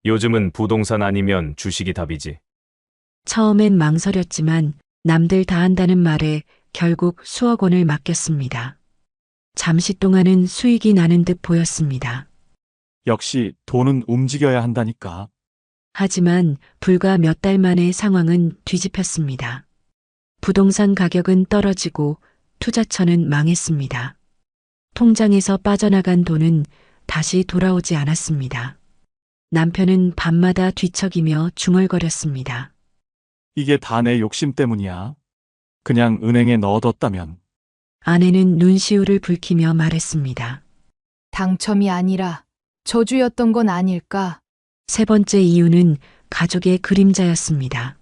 요즘은 부동산 아니면 주식이 답이지. 처음엔 망설였지만 남들 다 한다는 말에 결국 수억 원을 맡겼습니다. 잠시 동안은 수익이 나는 듯 보였습니다. 역시 돈은 움직여야 한다니까. 하지만 불과 몇 달 만에 상황은 뒤집혔습니다. 부동산 가격은 떨어지고 투자처는 망했습니다. 통장에서 빠져나간 돈은 다시 돌아오지 않았습니다. 남편은 밤마다 뒤척이며 중얼거렸습니다. 이게 다 내 욕심 때문이야. 그냥 은행에 넣어뒀다면. 아내는 눈시울을 붉히며 말했습니다. 당첨이 아니라 저주였던 건 아닐까? 세 번째 이유는 가족의 그림자였습니다.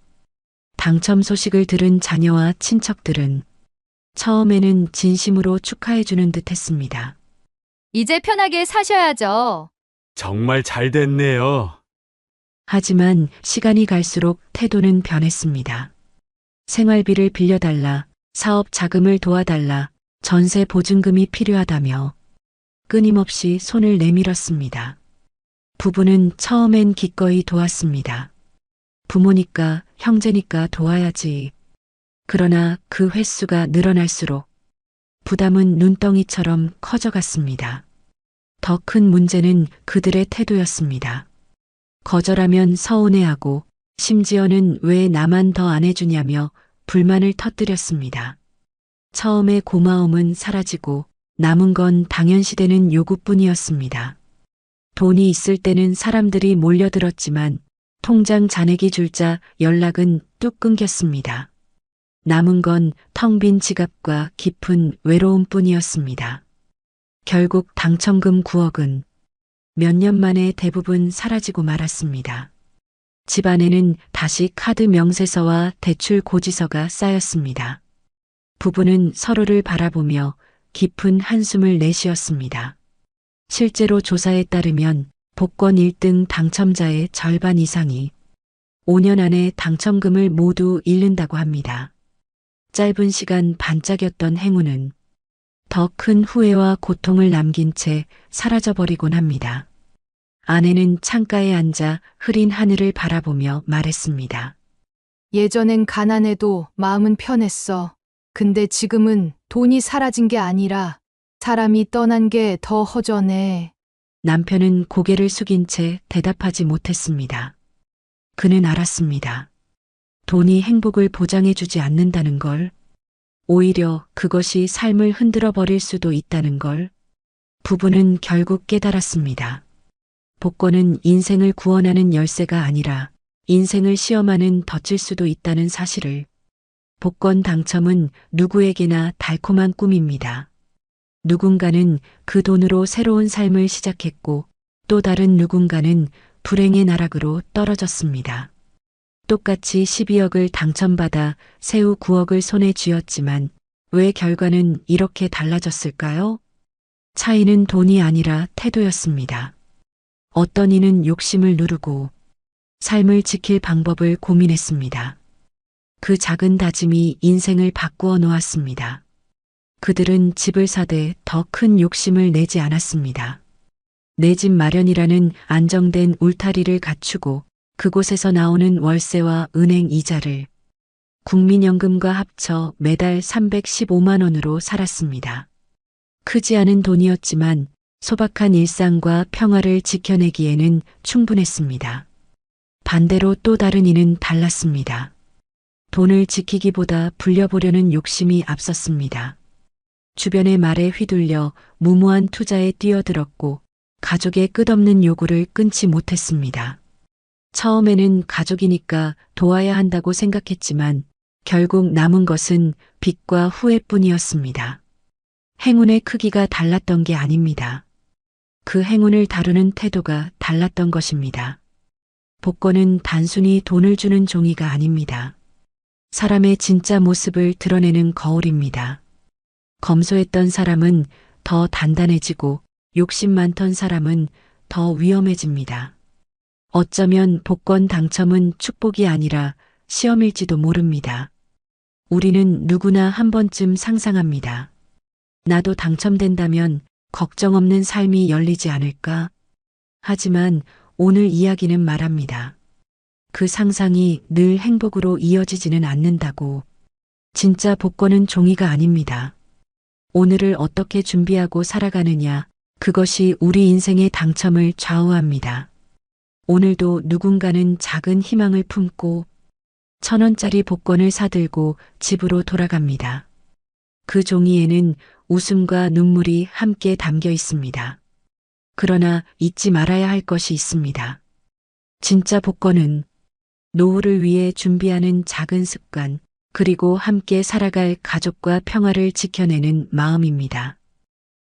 당첨 소식을 들은 자녀와 친척들은 처음에는 진심으로 축하해주는 듯 했습니다. 이제 편하게 사셔야죠. 정말 잘 됐네요. 하지만 시간이 갈수록 태도는 변했습니다. 생활비를 빌려달라, 사업 자금을 도와달라, 전세 보증금이 필요하다며 끊임없이 손을 내밀었습니다. 부부는 처음엔 기꺼이 도왔습니다. 부모니까, 형제니까 도와야지. 그러나 그 횟수가 늘어날수록 부담은 눈덩이처럼 커져갔습니다. 더 큰 문제는 그들의 태도였습니다. 거절하면 서운해하고 심지어는 왜 나만 더 안 해주냐며 불만을 터뜨렸습니다. 처음에 고마움은 사라지고 남은 건 당연시되는 요구뿐이었습니다. 돈이 있을 때는 사람들이 몰려들었지만 통장 잔액이 줄자 연락은 뚝 끊겼습니다. 남은 건 텅 빈 지갑과 깊은 외로움뿐이었습니다. 결국 당첨금 9억은 몇 년 만에 대부분 사라지고 말았습니다. 집안에는 다시 카드 명세서와 대출 고지서가 쌓였습니다. 부부는 서로를 바라보며 깊은 한숨을 내쉬었습니다. 실제로 조사에 따르면 복권 1등 당첨자의 절반 이상이 5년 안에 당첨금을 모두 잃는다고 합니다. 짧은 시간 반짝였던 행운은 더 큰 후회와 고통을 남긴 채 사라져버리곤 합니다. 아내는 창가에 앉아 흐린 하늘을 바라보며 말했습니다. 예전엔 가난해도 마음은 편했어. 근데 지금은 돈이 사라진 게 아니라 사람이 떠난 게 더 허전해. 남편은 고개를 숙인 채 대답하지 못했습니다. 그는 알았습니다. 돈이 행복을 보장해주지 않는다는 걸, 오히려 그것이 삶을 흔들어 버릴 수도 있다는 걸 부부는 결국 깨달았습니다. 복권은 인생을 구원하는 열쇠가 아니라 인생을 시험하는 덫일 수도 있다는 사실을. 복권 당첨은 누구에게나 달콤한 꿈입니다. 누군가는 그 돈으로 새로운 삶을 시작했고 또 다른 누군가는 불행의 나락으로 떨어졌습니다. 똑같이 12억을 당첨받아 새우 9억을 손에 쥐었지만 왜 결과는 이렇게 달라졌을까요? 차이는 돈이 아니라 태도였습니다. 어떤 이는 욕심을 누르고 삶을 지킬 방법을 고민했습니다. 그 작은 다짐이 인생을 바꾸어 놓았습니다. 그들은 집을 사되 더 큰 욕심을 내지 않았습니다. 내 집 마련이라는 안정된 울타리를 갖추고 그곳에서 나오는 월세와 은행 이자를 국민연금과 합쳐 매달 315만 원으로 살았습니다. 크지 않은 돈이었지만 소박한 일상과 평화를 지켜내기에는 충분했습니다. 반대로 또 다른 이는 달랐습니다. 돈을 지키기보다 불려보려는 욕심이 앞섰습니다. 주변의 말에 휘둘려 무모한 투자에 뛰어들었고 가족의 끝없는 요구를 끊지 못했습니다. 처음에는 가족이니까 도와야 한다고 생각했지만 결국 남은 것은 빚과 후회뿐이었습니다. 행운의 크기가 달랐던 게 아닙니다. 그 행운을 다루는 태도가 달랐던 것입니다. 복권은 단순히 돈을 주는 종이가 아닙니다. 사람의 진짜 모습을 드러내는 거울입니다. 검소했던 사람은 더 단단해지고 욕심 많던 사람은 더 위험해집니다. 어쩌면 복권 당첨은 축복이 아니라 시험일지도 모릅니다. 우리는 누구나 한 번쯤 상상합니다. 나도 당첨된다면 걱정 없는 삶이 열리지 않을까? 하지만 오늘 이야기는 말합니다. 그 상상이 늘 행복으로 이어지지는 않는다고. 진짜 복권은 종이가 아닙니다. 오늘을 어떻게 준비하고 살아가느냐, 그것이 우리 인생의 당첨을 좌우합니다. 오늘도 누군가는 작은 희망을 품고 1,000원짜리 복권을 사들고 집으로 돌아갑니다. 그 종이에는 웃음과 눈물이 함께 담겨 있습니다. 그러나 잊지 말아야 할 것이 있습니다. 진짜 복권은 노후를 위해 준비하는 작은 습관, 그리고 함께 살아갈 가족과 평화를 지켜내는 마음입니다.